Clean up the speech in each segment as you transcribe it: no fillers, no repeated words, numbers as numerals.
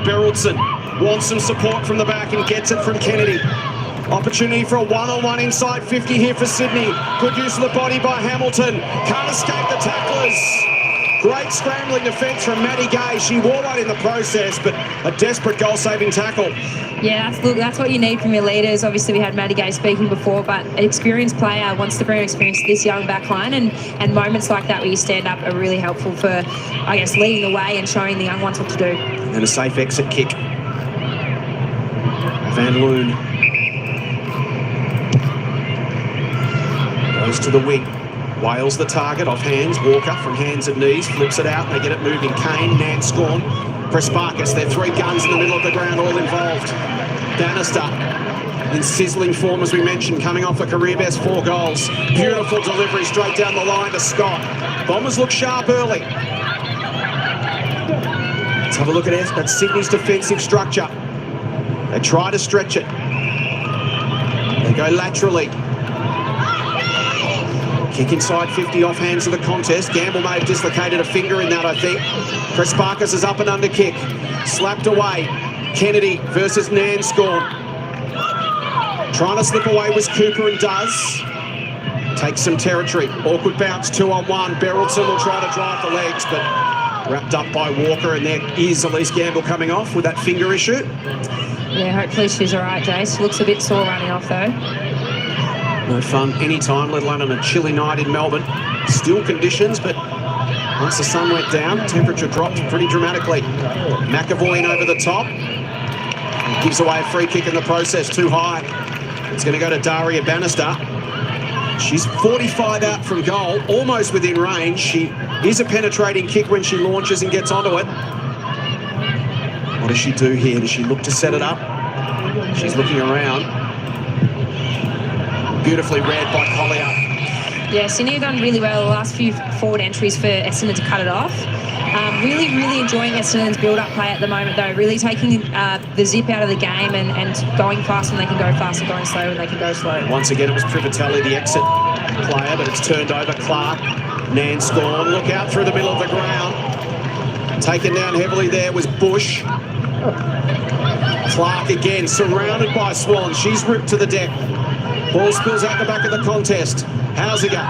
Berylson wants some support from the back and gets it from Kennedy. Opportunity for a one-on-one inside 50 here for Sydney. Good use of the body by Hamilton. Can't escape the tacklers. Great scrambling defence from Maddie Gay. She wore one in the process, but a desperate goal-saving tackle. Yeah, look, that's what you need from your leaders. Obviously, we had Maddie Gay speaking before, but an experienced player wants to bring experience to this young backline, and moments like that where you stand up are really helpful for, I guess, leading the way and showing the young ones what to do. And a safe exit kick. Van Loon goes to the wing. Wales the target, off hands. Walker from hands and knees, flips it out, and they get it moving. Kane, Nanscorn, Prespakis. They're three guns in the middle of the ground, all involved. Bannister in sizzling form, as we mentioned, coming off a career best 4 goals. Beautiful delivery straight down the line to Scott. Bombers look sharp early. Let's have a look at Sydney's defensive structure. They try to stretch it. They go laterally. Kick inside 50 off hands of the contest. Gamble may have dislocated a finger in that, I think. Prespakis is up and under kick. Slapped away. Kennedy versus Nanscorn. Trying to slip away was Cooper and does. Takes some territory. Awkward bounce, 2-on-1. Berylson will try to drive the legs, but wrapped up by Walker, and there is Elise Gamble coming off with that finger issue. Yeah, hopefully she's all right, Jace. Looks a bit sore running off, though. No fun any time, let alone on a chilly night in Melbourne. Still conditions, but once the sun went down, temperature dropped pretty dramatically. McAvoy in over the top. Gives away a free kick in the process, too high. It's going to go to Daria Bannister. She's 45 out from goal, almost within range. She is a penetrating kick when she launches and gets onto it. What does she do here? Does she look to set it up? She's looking around. Beautifully read by Collier. Yeah, Sydney have done really well the last few forward entries for Essendon to cut it off. Really enjoying Essendon's build-up play at the moment, though. Really taking the zip out of the game and going fast when they can go fast and going slow when they can go slow. Once again, it was Privatelli, the exit player, but it's turned over. Clark, Nanscorn, look out through the middle of the ground. Taken down heavily there was Bush. Clark again, surrounded by Swans. She's ripped to the deck. Ball spills out the back of the contest. Hausiger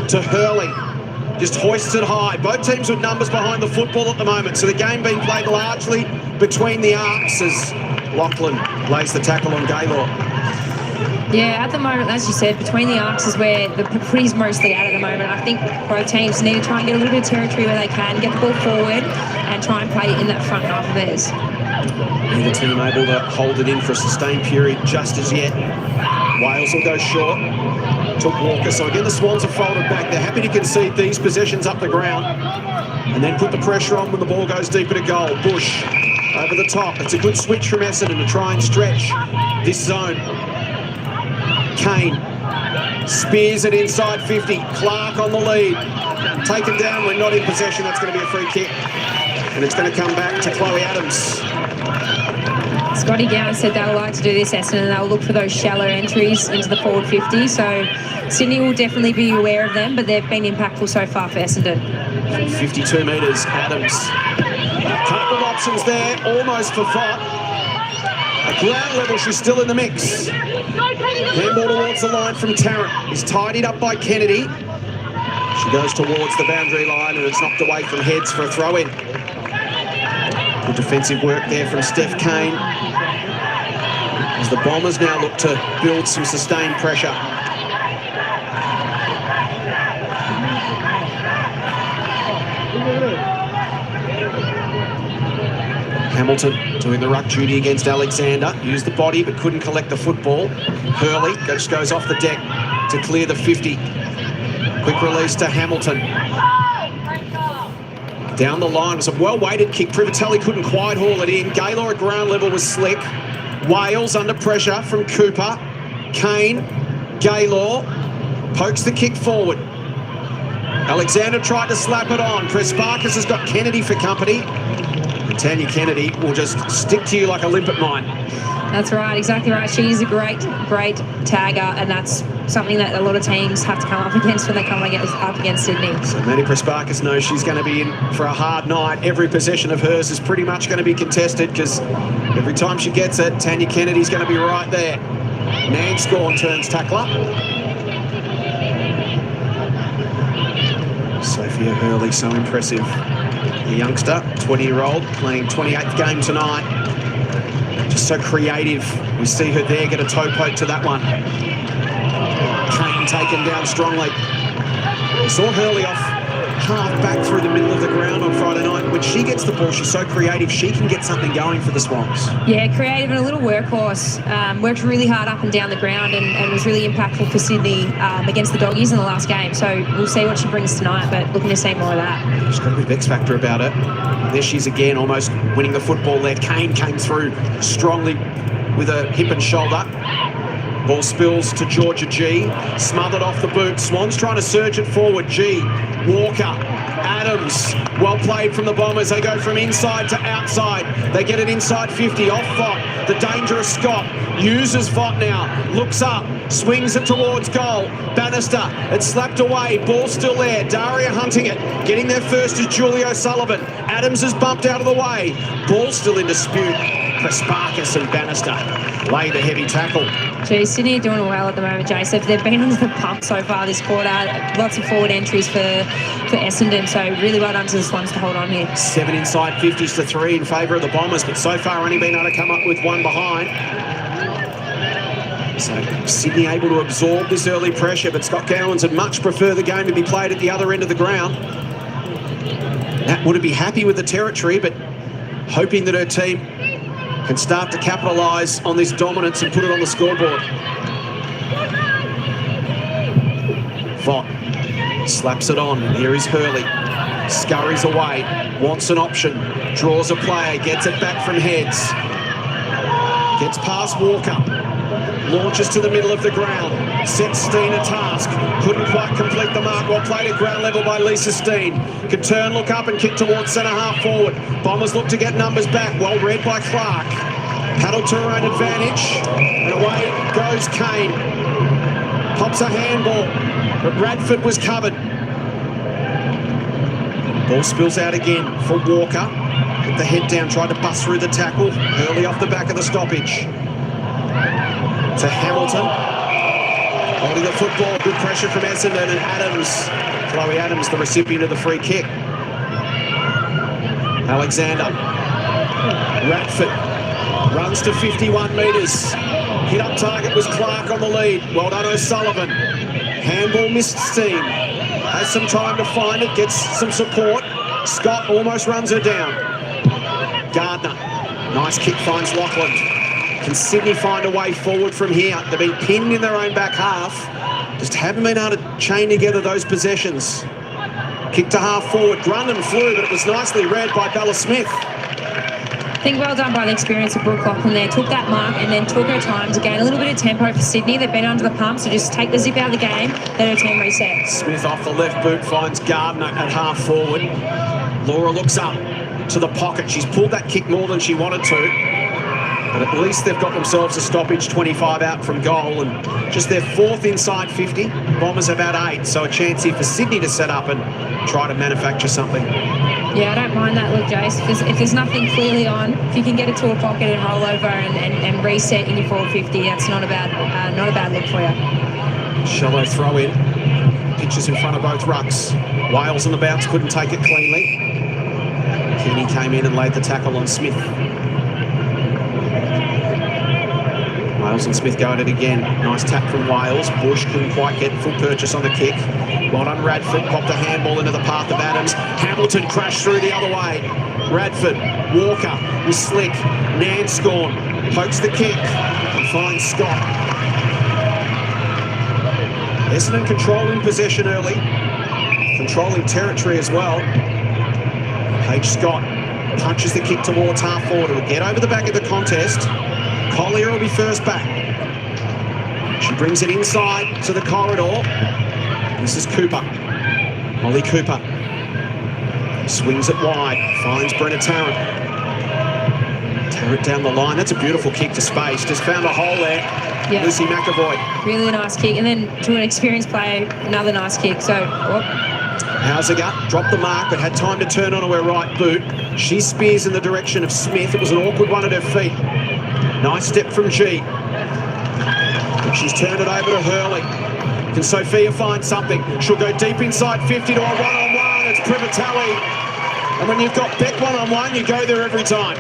to Hurley. Just hoists it high. Both teams with numbers behind the football at the moment, so the game being played largely between the arcs as Lachlan lays the tackle on Gaylor. Yeah, at the moment, as you said, between the arcs is where the footy's mostly at the moment. I think both teams need to try and get a little bit of territory where they can, get the ball forward and try and play it in that front half of theirs. Neither team able to hold it in for a sustained period just as yet. Wales will go short to Walker. So again, the Swans have folded back. They're happy to concede these possessions up the ground and then put the pressure on when the ball goes deeper to goal. Bush over the top. It's a good switch from Essendon to try and stretch this zone. Kane spears it inside 50. Clark on the lead. Taken down. We're not in possession. That's going to be a free kick. And it's going to come back to Chloe Adams. Scotty Gowan said they'll like to do this, Essendon, and they'll look for those shallow entries into the forward 50. So Sydney will definitely be aware of them, but they've been impactful so far for Essendon. 52 metres, Adams. A couple of options there, almost for Fott. At ground level, she's still in the mix. Handball towards the line from Tarrant. Is tidied up by Kennedy. She goes towards the boundary line and it's knocked away from heads for a throw-in. Good defensive work there from Steph Kane. As the Bombers now look to build some sustained pressure. Hamilton doing the ruck duty against Alexander. Used the body but couldn't collect the football. Hurley just goes off the deck to clear the 50. Quick release to Hamilton. Down the line was a well-weighted kick. Privatelli couldn't quite haul it in. Gaylor at ground level was slick. Wales under pressure from Cooper. Kane, Gaylor pokes the kick forward. Alexander tried to slap it on. Prespakis has got Kennedy for company. And Tanya Kennedy will just stick to you like a limpet mine. That's right, exactly right. She is a great tagger, and that's something that a lot of teams have to come up against when they come up against Sydney. So Maddie Prasparkas knows she's going to be in for a hard night. Every possession of hers is pretty much going to be contested because every time she gets it, Tanya Kennedy's going to be right there. Nanscorn turns tackler. Sophia Hurley, so impressive. The youngster, 20-year-old, playing 28th game tonight. Just so creative. We see her there get a toe poke to that one. Kane taken down strongly. We saw Hurley off half back through the middle of the ground on Friday night. When she gets the ball, she's so creative. She can get something going for the Swans. Yeah, creative and a little workhorse. Worked really hard up and down the ground and was really impactful for Sydney against the Doggies in the last game. So we'll see what she brings tonight, but looking to see more of that. She's got a bit of X factor about it. There she is again, almost winning the football there. Kane came through strongly with a hip and shoulder. Ball spills to Georgia G. Smothered off the boot. Swans trying to surge it forward. G. Walker. Adams. Well played from the Bombers. They go from inside to outside. They get it inside 50. Off Vaught. The dangerous Scott. Uses Vaught now. Looks up. Swings it towards goal. Bannister. It's slapped away. Ball still there. Daria hunting it. Getting there first is Julie O'Sullivan. Adams is bumped out of the way. Ball still in dispute. Prasparkas and Bannister lay the heavy tackle. Gee, Sydney are doing well at the moment, Jace. They've been under the pump so far this quarter. Lots of forward entries for Essendon, so really well done to the Swans to hold on here. 7 inside 50s to 3 in favour of the Bombers, but so far only been able to come up with one behind. So Sydney able to absorb this early pressure, but Scott Gowans would much prefer the game to be played at the other end of the ground. Nat wouldn't be happy with the territory, but hoping that her team can start to capitalise on this dominance and put it on the scoreboard. Vaught slaps it on. Here is Hurley. Scurries away. Wants an option. Draws a player. Gets it back from Heads. Gets past Walker. Launches to the middle of the ground. Sets Steen a task. Couldn't quite complete the mark. Well played at ground level by Lisa Steen. Could turn, look up and kick towards centre half forward. Bombers look to get numbers back. Well read by Clark. Paddle to her own advantage. And away goes Kane. Pops a handball. But Radford was covered. Ball spills out again for Walker. Put the head down, tried to bust through the tackle. Early off the back of the stoppage. To Hamilton. Holding the football. Good pressure from Essendon and Adams. Chloe Adams, the recipient of the free kick. Alexander. Radford. Runs to 51 metres. Hit up target was Clark on the lead. Well done O'Sullivan. Handball missed Steen. Has some time to find it. Gets some support. Scott almost runs her down. Gardner. Nice kick finds Lachlan. Can Sydney find a way forward from here? They've been pinned in their own back half. Just haven't been able to chain together those possessions. Kick to half forward. Grundon flew, but it was nicely read by Bella Smith. I think well done by the experience of Brooke Lachlan there. Took that mark and then took her time to gain a little bit of tempo for Sydney. They've been under the pump, so just take the zip out of the game, let her team reset. Smith off the left boot finds Gardner at half forward. Laura looks up to the pocket. She's pulled that kick more than she wanted to. But at least they've got themselves a stoppage, 25 out from goal, and just their 4th inside 50. Bombers have had 8, so a chance here for Sydney to set up and try to manufacture something. Yeah, I don't mind that look, Jace. If there's nothing clearly on, if you can get it to a pocket and roll over and reset in your forward 50, that's not a bad look for you. Shallow throw in. Pitches in front of both rucks. Wales on the bounce, couldn't take it cleanly. Keaney came in and laid the tackle on Smith. Wales and Smith go at it again. Nice tap from Wales. Bush couldn't quite get full purchase on the kick. Well done Radford. Popped a handball into the path of Adams. Hamilton crashed through the other way. Radford. Walker was slick. Nanscorn pokes the kick and finds Scott. Essendon controlling possession early. Controlling territory as well. Paige Scott punches the kick towards half forward. It'll get over the back of the contest. Collier will be first back. She brings it inside to the corridor. This is Cooper. Molly Cooper. Swings it wide. Finds Brenna Tarrant. Down the line. That's a beautiful kick to space. Just found a hole there. Yeah. Lucy McAvoy. Really nice kick. And then to an experienced player, another nice kick. So, Hausiger dropped the mark, but had time to turn onto her right boot. She spears in the direction of Smith. It was an awkward one at her feet. Nice step from G. She's turned it over to Hurley. Can Sophia find something? She'll go deep inside 50 to a one-on-one. It's Privatelli. And when you've got Beck one-on-one, you go there every time.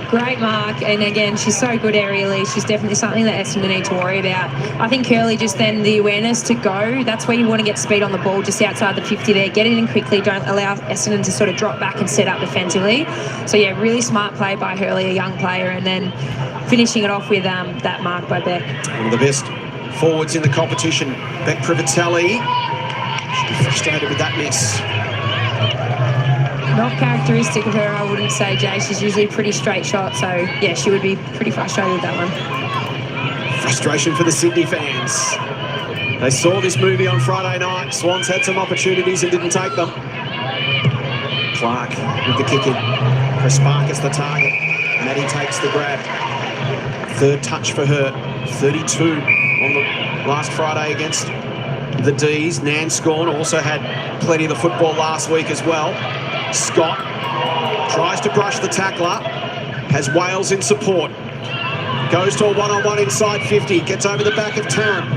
Great mark, and again, she's so good aerially. She's definitely something that Essendon need to worry about. I think Curly just then the awareness to go, that's where you want to get speed on the ball, just outside the 50 there. Get it in quickly, don't allow Essendon to sort of drop back and set up defensively. So yeah, really smart play by Hurley, a young player, and then finishing it off with that mark by Beck. One of the best forwards in the competition, Beck Privatelli. She'll be frustrated with that miss. Not characteristic of her, I wouldn't say, Jay. She's usually a pretty straight shot, so yeah, she would be pretty frustrated with that one. Frustration for the Sydney fans. They saw this movie on Friday night. Swans had some opportunities and didn't take them. Clark with the kick in. Prasparkas the target. Maddie takes the grab. Third touch for her. 32 on the last Friday against the D's. Nanscorn also had plenty of the football last week as well. Scott tries to brush the tackler, has Wales in support, goes to a one-on-one inside 50, gets over the back of Tarrant,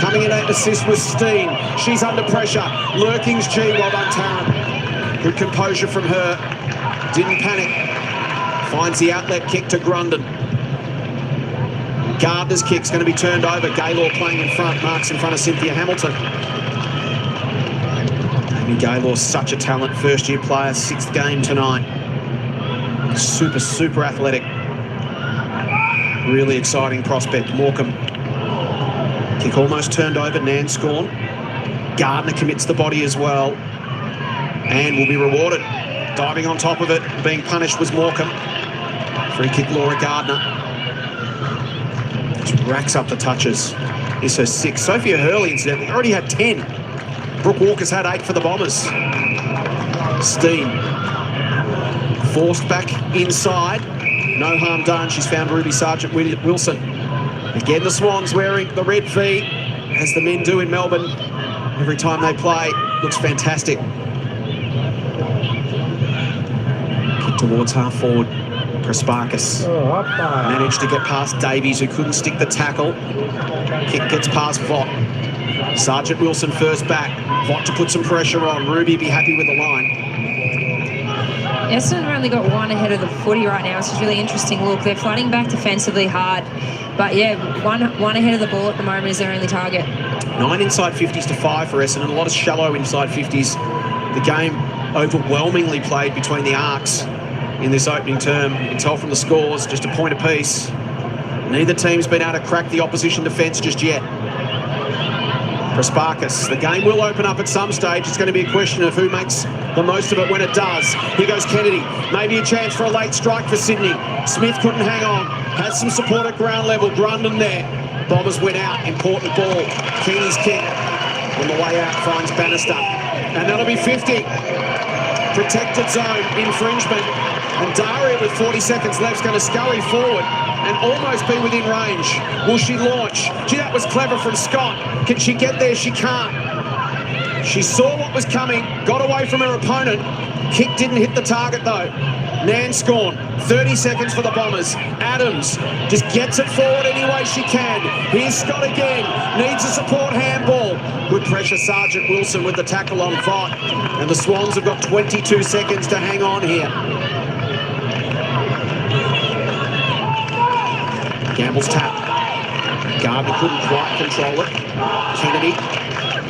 coming in to assist with Steen. She's under pressure, Lurking's G, well done Tarrant. Good composure from her, didn't panic, finds the outlet kick to Grundon. Gardner's kick's going to be turned over, Gaylor playing in front, marks in front of Cynthia Hamilton. Gaylor's such a talent, first-year player, 6th game tonight. Super athletic. Really exciting prospect. Morecambe. Kick almost turned over, Nanscorn. Gardner commits the body as well and will be rewarded. Diving on top of it, being punished was Morecambe. Free kick, Laura Gardner. Just racks up the touches. Is her 6th. Sophia Hurley, incidentally, already had 10. Brooke Walker's had 8 for the Bombers. Steen forced back inside. No harm done. She's found Ruby Sargent Wilson. Again, the Swans wearing the red V, as the men do in Melbourne every time they play. Looks fantastic. Kick towards half forward. Prasparkas managed to get past Davies, who couldn't stick the tackle. Kick gets past Vaught. Sargent Wilson first back. Vaught to put some pressure on. Ruby be happy with the line. Essendon have only got one ahead of the footy right now, which is really interesting. Look, they're flooding back defensively hard. But yeah, one ahead of the ball at the moment is their only target. 9 inside 50s to 5 for Essendon. A lot of shallow inside 50s. The game overwhelmingly played between the arcs in this opening term. You can tell from the scores, just a point apiece. Neither team's been able to crack the opposition defence just yet. Prasparkas. The game will open up at some stage. It's going to be a question of who makes the most of it when it does. Here goes Kennedy. Maybe a chance for a late strike for Sydney. Smith couldn't hang on. Has some support at ground level. Grundon there. Bombers win out. Important ball. Keeney's kick on the way out finds Bannister. And that'll be 50. Protected zone infringement. And Daria with 40 seconds left is going to scurry forward and almost be within range. Will she launch? Gee, that was clever from Scott. Can she get there? She can't. She saw what was coming, got away from her opponent. Kick didn't hit the target though. Nanscorn, 30 seconds for the Bombers. Adams just gets it forward any way she can. Here's Scott again, needs a support handball. Good pressure, Sargent Wilson with the tackle on Vaught. And the Swans have got 22 seconds to hang on here. Gamble's tap. Gardner couldn't quite control it. Kennedy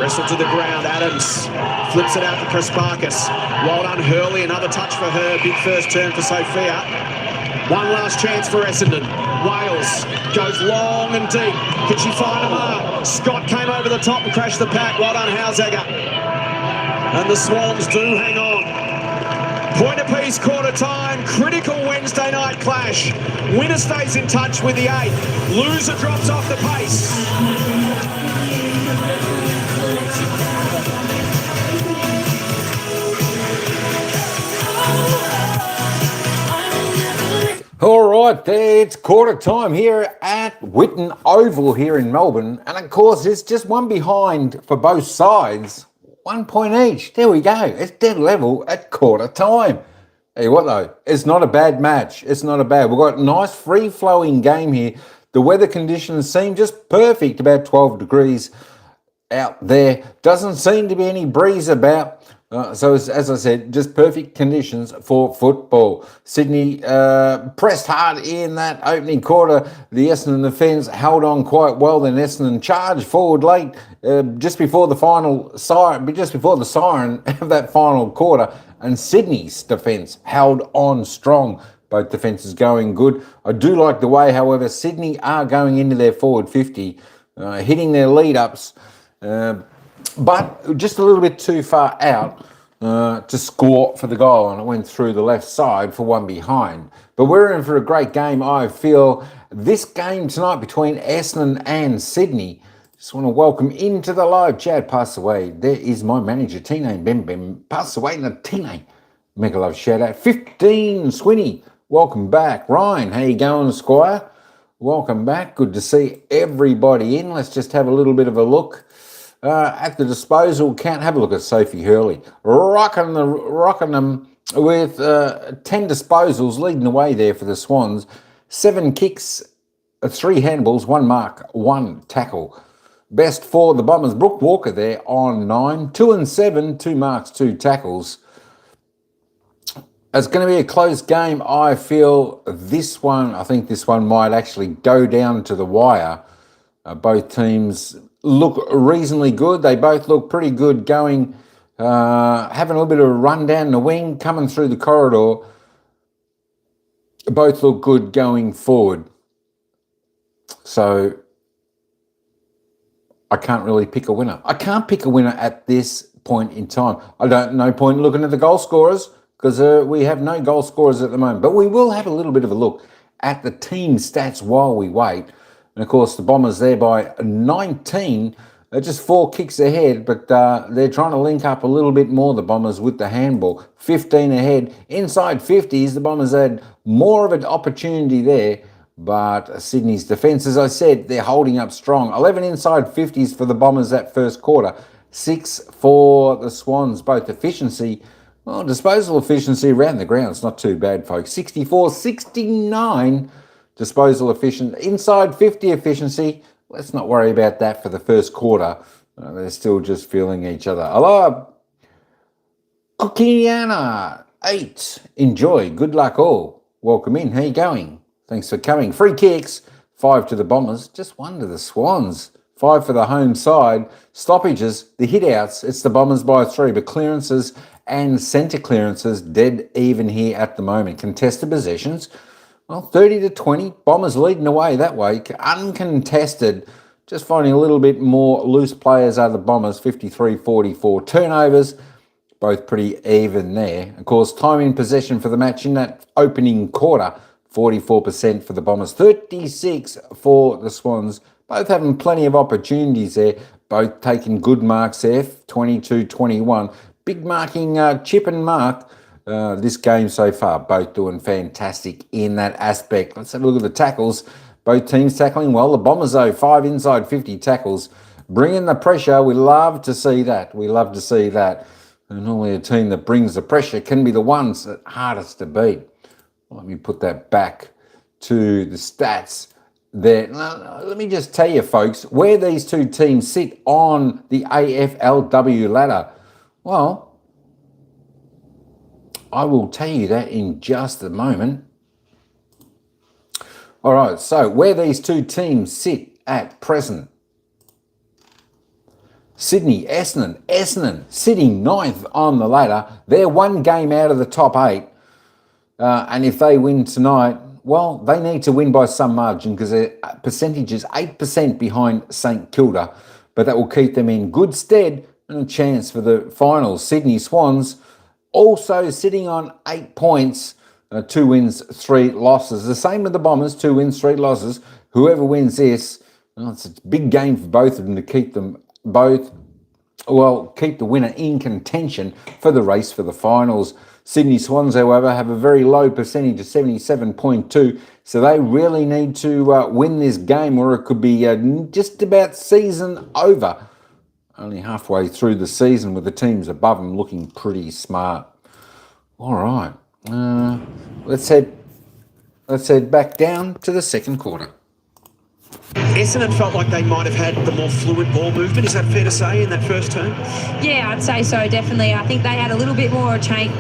wrestled to the ground. Adams flips it out to Prasparkas. Well done, Hurley. Another touch for her. Big first turn for Sophia. One last chance for Essendon. Wales goes long and deep. Can she find a mark? Scott came over the top and crashed the pack. Well done, Hausiger. And the Swans do hang on. Point apiece, quarter time. Critical Wednesday night clash. Winner stays in touch with the 8. Loser drops off the pace. All right, there it's quarter time here at Whitten Oval here in Melbourne. And of course, it's just one behind for both sides. 1 point each. There we go. It's dead level at quarter time. Hey, what though? It's not a bad match. It's not a bad. We've got a nice free-flowing game here. The weather conditions seem just perfect, about 12 degrees out there. Doesn't seem to be any breeze about. So as I said, just perfect conditions for football. Sydney pressed hard in that opening quarter. The Essendon defence held on quite well. Then Essendon charged forward late, just before the siren of that final quarter. And Sydney's defence held on strong. Both defences going good. I do like the way, however, Sydney are going into their forward 50, hitting their lead-ups, but just a little bit too far out to score for the goal, and it went through the left side for one behind. But we're in for a great game, I feel. This game tonight between Essendon and Sydney. Just want to welcome into the live chat. Pass away. There is my manager, Tine Bem. Pass away in the Tine. Mega love shout out. 15 Swinny. Welcome back. Ryan, how you going, Squire? Welcome back. Good to see everybody in. Let's just have a little bit of a look at the disposal count. Have a look at Sophie Hurley. Rocking them with 10 disposals, leading the way there for the Swans. 7 kicks, 3 handballs, 1 mark, 1 tackle. Best for the Bombers. Brooke Walker there on 9. 2 and 7, 2 marks, 2 tackles. It's going to be a close game, I feel. I think this one might actually go down to the wire. Both teams look reasonably good. They both look pretty good going, having a little bit of a run down the wing, coming through the corridor. Both look good going forward. So I can't really pick a winner. I can't pick a winner at this point in time. No point looking at the goal scorers, because we have no goal scorers at the moment. But we will have a little bit of a look at the team stats while we wait. And, of course, the Bombers there by 19. They're just 4 kicks ahead, but they're trying to link up a little bit more, the Bombers, with the handball. 15 ahead. Inside 50s, the Bombers had more of an opportunity there. But Sydney's defence, as I said, they're holding up strong. 11 inside 50s for the Bombers that first quarter. 6 for the Swans, both efficiency. Well, disposal efficiency around the ground is not too bad, folks. 64-69 disposal efficient. Inside 50 efficiency, let's not worry about that for the first quarter. They're still just feeling each other. Hello, Cookiana 8. Enjoy. Good luck all. Welcome in. How you going? Thanks for coming. Free kicks. 5 to the Bombers. Just 1 to the Swans. 5 for the home side. Stoppages, the hit-outs, it's the Bombers by 3, but clearances and centre clearances dead even here at the moment. Contested possessions, well, 30-20. Bombers leading the way that way. Uncontested, just finding a little bit more loose players are the Bombers, 53-44. Turnovers, both pretty even there. Of course, time in possession for the match in that opening quarter, 44% for the Bombers, 36 for the Swans. Both having plenty of opportunities there, both taking good marks there, 22-21. Big marking Chip and Mark this game so far, both doing fantastic in that aspect. Let's have a look at the tackles. Both teams tackling well. The Bombers, though, 5 inside 50 tackles. Bringing the pressure, we love to see that. We love to see that. And normally a team that brings the pressure can be the ones that hardest to beat. Let me put that back to the stats there. Now, let me just tell you, folks, where these two teams sit on the AFLW ladder. Well, I will tell you that in just a moment. All right, so where these two teams sit at present. Sydney, Essendon sitting 9th on the ladder. They're 1 game out of the top 8. And if they win tonight, well, they need to win by some margin because their percentage is 8% behind St Kilda. But that will keep them in good stead and a chance for the finals. Sydney Swans also sitting on 8 points, 2 wins, 3 losses. The same with the Bombers, 2 wins, 3 losses. Whoever wins this, well, it's a big game for both of them to keep them both, well, keep the winner in contention for the race for the finals. Sydney Swans, however, have a very low percentage of 77.2, so they really need to win this game, or it could be just about season over. Only halfway through the season with the teams above them looking pretty smart. All right, let's head back down to the second quarter. Essendon felt like they might have had the more fluid ball movement. Is that fair to say in that first term? Yeah, I'd say so, definitely. I think they had a little bit more chain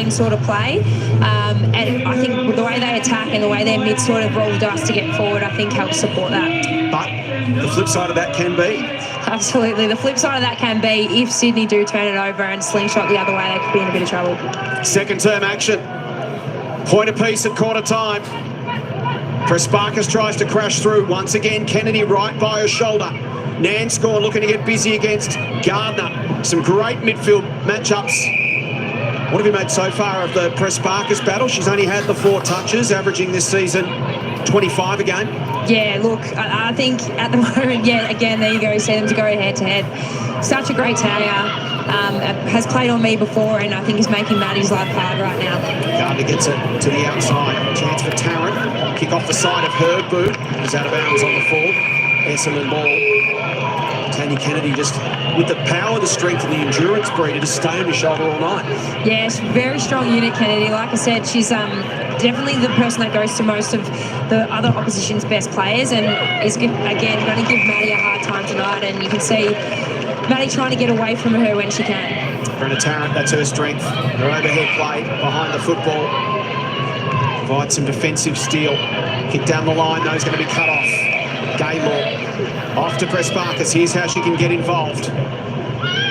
sort of play. And I think the way they attack and the way their mid sort of roll the dice to get forward, I think helps support that. But the flip side of that can be? Absolutely. The flip side of that can be if Sydney do turn it over and slingshot the other way, they could be in a bit of trouble. Second term action. Point apiece at quarter time. Prespakis tries to crash through. Once again, Kennedy right by her shoulder. Nanscorn looking to get busy against Gardner. Some great midfield matchups. What have you made so far of the Prespakis battle? She's only had the 4 touches, averaging this season 25 a game. Yeah, look, I think at the moment, again, there you go. You see them to go head-to-head. Such a great terrier. Has played on me before, and I think is making Maddie's life hard right now. Gardner gets it to the outside. Chance for Tarrant. Kick off the side of her boot. He's out of bounds on the full. Essendon ball. Tanya Kennedy just with the power, the strength, and the endurance breed to stay on your shoulder all night. Yes, very strong unit, Kennedy. Like I said, she's definitely the person that goes to most of the other opposition's best players, and is again going to give Maddie a hard time tonight. And you can see Maddie trying to get away from her when she can. Brenna Tarrant, that's her strength. Her overhead play behind the football. Provides some defensive steel. Kick down the line, though, is going to be cut off. Gaymore off to Prespakis. Here's how she can get involved.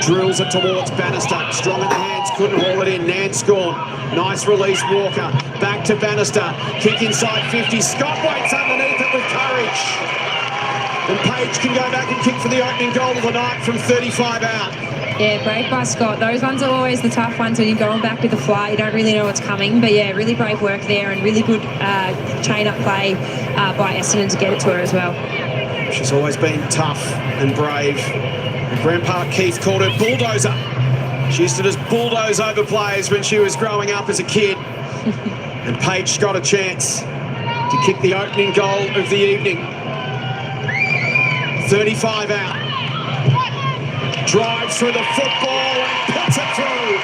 Drills it towards Bannister. Strong in the hands, couldn't haul it in. Nanscorn. Nice release, Walker. Back to Bannister. Kick inside 50. Scott waits underneath it with courage. And Page can go back and kick for the opening goal of the night from 35 out. Yeah, brave by Scott. Those ones are always the tough ones when you're going back with the fly. You don't really know what's coming. But yeah, really brave work there and really good chain-up play by Essendon to get it to her as well. She's always been tough and brave. And Grandpa Keith called her bulldozer. She used to just bulldoze over players when she was growing up as a kid. And Page got a chance to kick the opening goal of the evening. 35 out. Drives through the football and puts it through.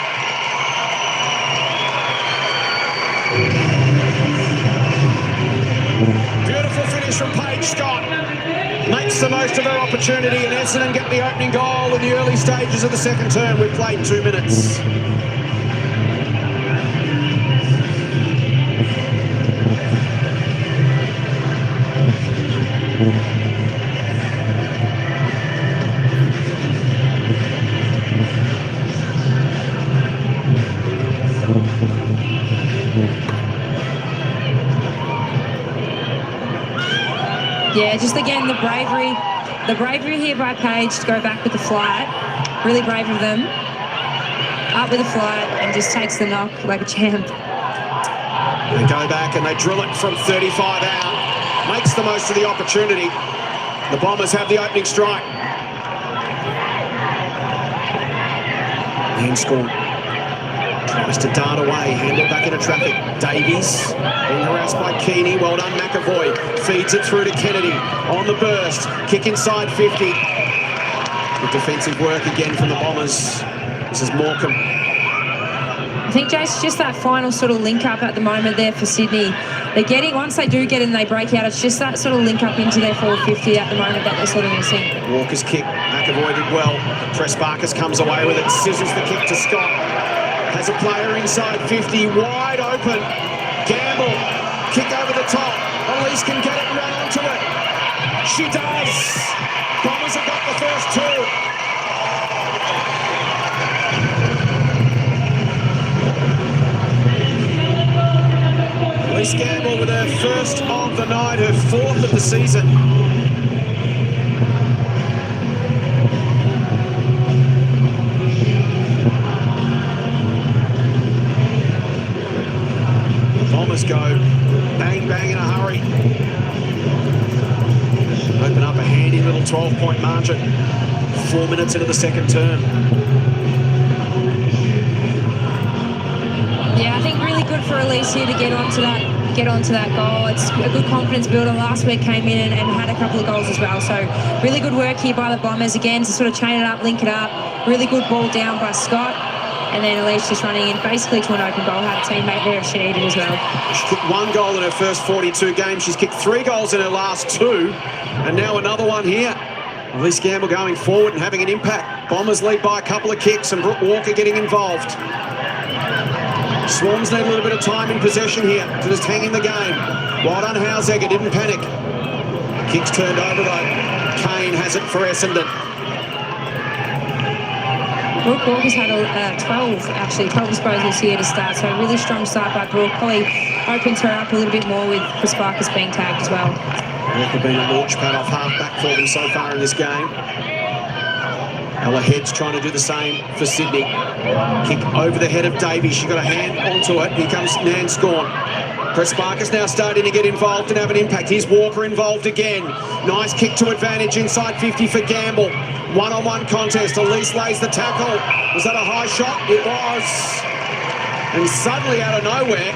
Beautiful finish from Paige Scott. Makes the most of her opportunity, and Essendon get the opening goal in the early stages of the second term. We've played 2 minutes. Yeah, just again the bravery here by Page to go back with the flight. Really brave of them. Up with the flight and just takes the knock like a champ. They go back and they drill it from 35 out. Makes the most of the opportunity. The Bombers have the opening strike. Nanscorn tries to dart away, handle back into traffic. Davies being harassed by Keeney. Well done, McAvoy. Feeds it through to Kennedy on the burst. Kick inside 50. Good defensive work again from the Bombers. This is Morecambe. I think, Jace, just that final sort of link up at the moment there for Sydney. They're getting, once they do get in and they break out, it's just that sort of link up into their 450 at the moment that they're sort of missing. Walker's kick, McAvoy did well. Prespakis comes away with it, scissors the kick to Scott. Has a player inside 50, wide open. Gamble, kick over the top. Elise can get it and run onto it. She does. Bombers have got the first two. Elise Gamble with her first of the night, her fourth of the season. Bombers go bang, bang in a hurry. Open up a handy little 12-point margin. 4 minutes into the second term. Yeah, for Elise here to get onto that goal. It's a good confidence builder. Last week came in and had a couple of goals as well. So really good work here by the Bombers again to sort of chain it up, link it up. Really good ball down by Scott. And then Elise just running in basically to an open goal. Had a teammate there if she needed as well. She kicked 1 goal in her first 42 games. She's kicked 3 goals in her last 2. And now another one here. Elise Gamble going forward and having an impact. Bombers lead by a couple of kicks and Brooke Walker getting involved. Swans need a little bit of time in possession here to just hang in the game. Well done, Hausegger, didn't panic. Kicks turned over though. Kane has it for Essendon. Brooke Walker's had 12 disposals here to start, so a really strong start by Brooke. Probably opens her up a little bit more with Chris Barker's being tagged as well. Walker been a launch pad off half-back for them so far in this game. Ella Head's trying to do the same for Sydney. Kick over the head of Davey. She got a hand onto it. Here comes Nan Scorn. Chris Barker's now starting to get involved and have an impact. Here's Walker involved again. Nice kick to advantage inside 50 for Gamble. One-on-one contest. Elise lays the tackle. Was that a high shot? It was. And suddenly out of nowhere,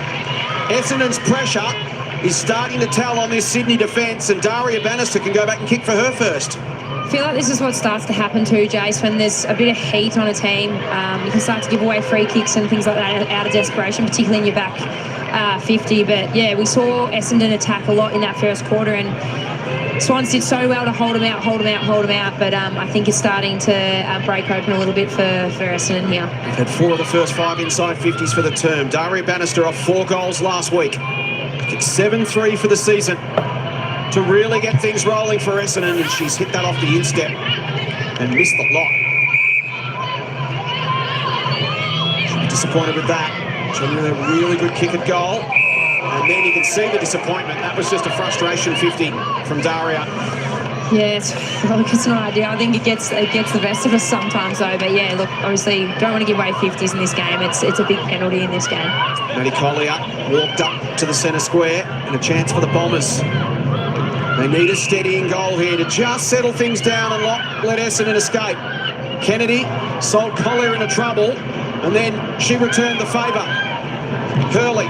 Essendon's pressure is starting to tell on this Sydney defence, and Daria Bannister can go back and kick for her first. I feel like this is what starts to happen too, Jace, when there's a bit of heat on a team. You can start to give away free kicks and things like that out of desperation, particularly in your back 50. But yeah, we saw Essendon attack a lot in that first quarter, and Swans did so well to hold them out. But I think it's starting to break open a little bit for Essendon here. They've had 4 of the first 5 inside 50s for the term. Daria Bannister off 4 goals last week. Kicked 7-3 for the season to really get things rolling for Essendon, and she's hit that off the instep and missed the lot. She'll be disappointed with that. She'll get a really good kick at goal. And then you can see the disappointment. That was just a frustration 50 from Daria. Yeah, it's not ideal. I think it gets the best of us sometimes though. But yeah, look, obviously don't want to give away 50s in this game. It's a big penalty in this game. Maddie Collier walked up to the centre square and a chance for the Bombers. They need a steadying goal here to just settle things down and let Essendon escape. Kennedy sold Collier into trouble, and then she returned the favour. Hurley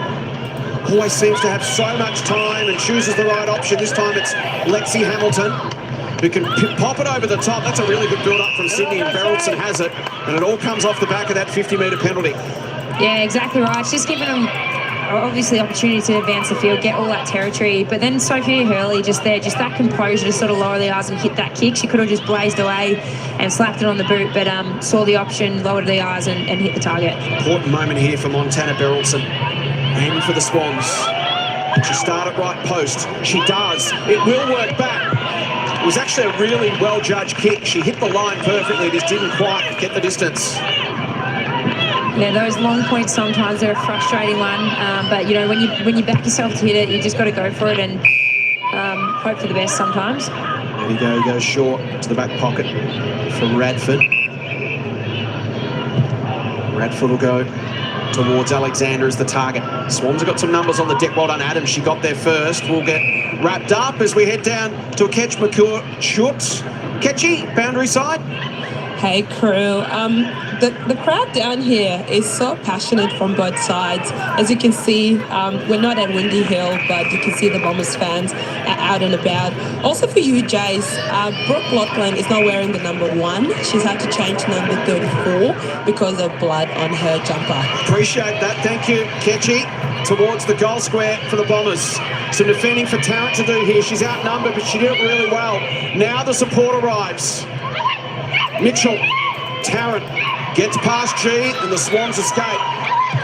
always seems to have so much time and chooses the right option. This time it's Lexi Hamilton who can pop it over the top. That's a really good build-up from Sydney, and Berylson has it, and it all comes off the back of that 50-metre penalty. Yeah, exactly right. It's just giving them obviously opportunity to advance the field, get all that territory, but then Sophia Hurley just that composure to sort of lower the eyes and hit that kick. She could have just blazed away and slapped it on the boot, but saw the option, lowered the eyes and hit the target. Important moment here for Montana Berylson, aiming for the Swans. She start at right post. She does. It will work back. It was actually a really well-judged kick. She hit the line perfectly, just didn't quite get the distance. Yeah, those long points sometimes they're a frustrating one, but you know when you back yourself to hit it, you just got to go for it and hope for the best sometimes. There you go, he goes short to the back pocket for Radford. Radford will go towards Alexander as the target. Swans have got some numbers on the deck. Well done, Adam. She got there first. We'll get wrapped up as we head down to a catch McCourt Schutz. Catchy, boundary side. Hey crew, the crowd down here is so passionate from both sides. As you can see, we're not at Windy Hill, but you can see the Bombers fans out and about. Also for you, Jace, Brooke Lachlan is not wearing the number 1. She's had to change to number 34 because of blood on her jumper. Appreciate that, thank you, Ketchy. Towards the goal square for the Bombers. Some defending for Tarrant to do here. She's outnumbered, but she did it really well. Now the support arrives. Mitchell, Tarrant gets past G, and the Swans escape.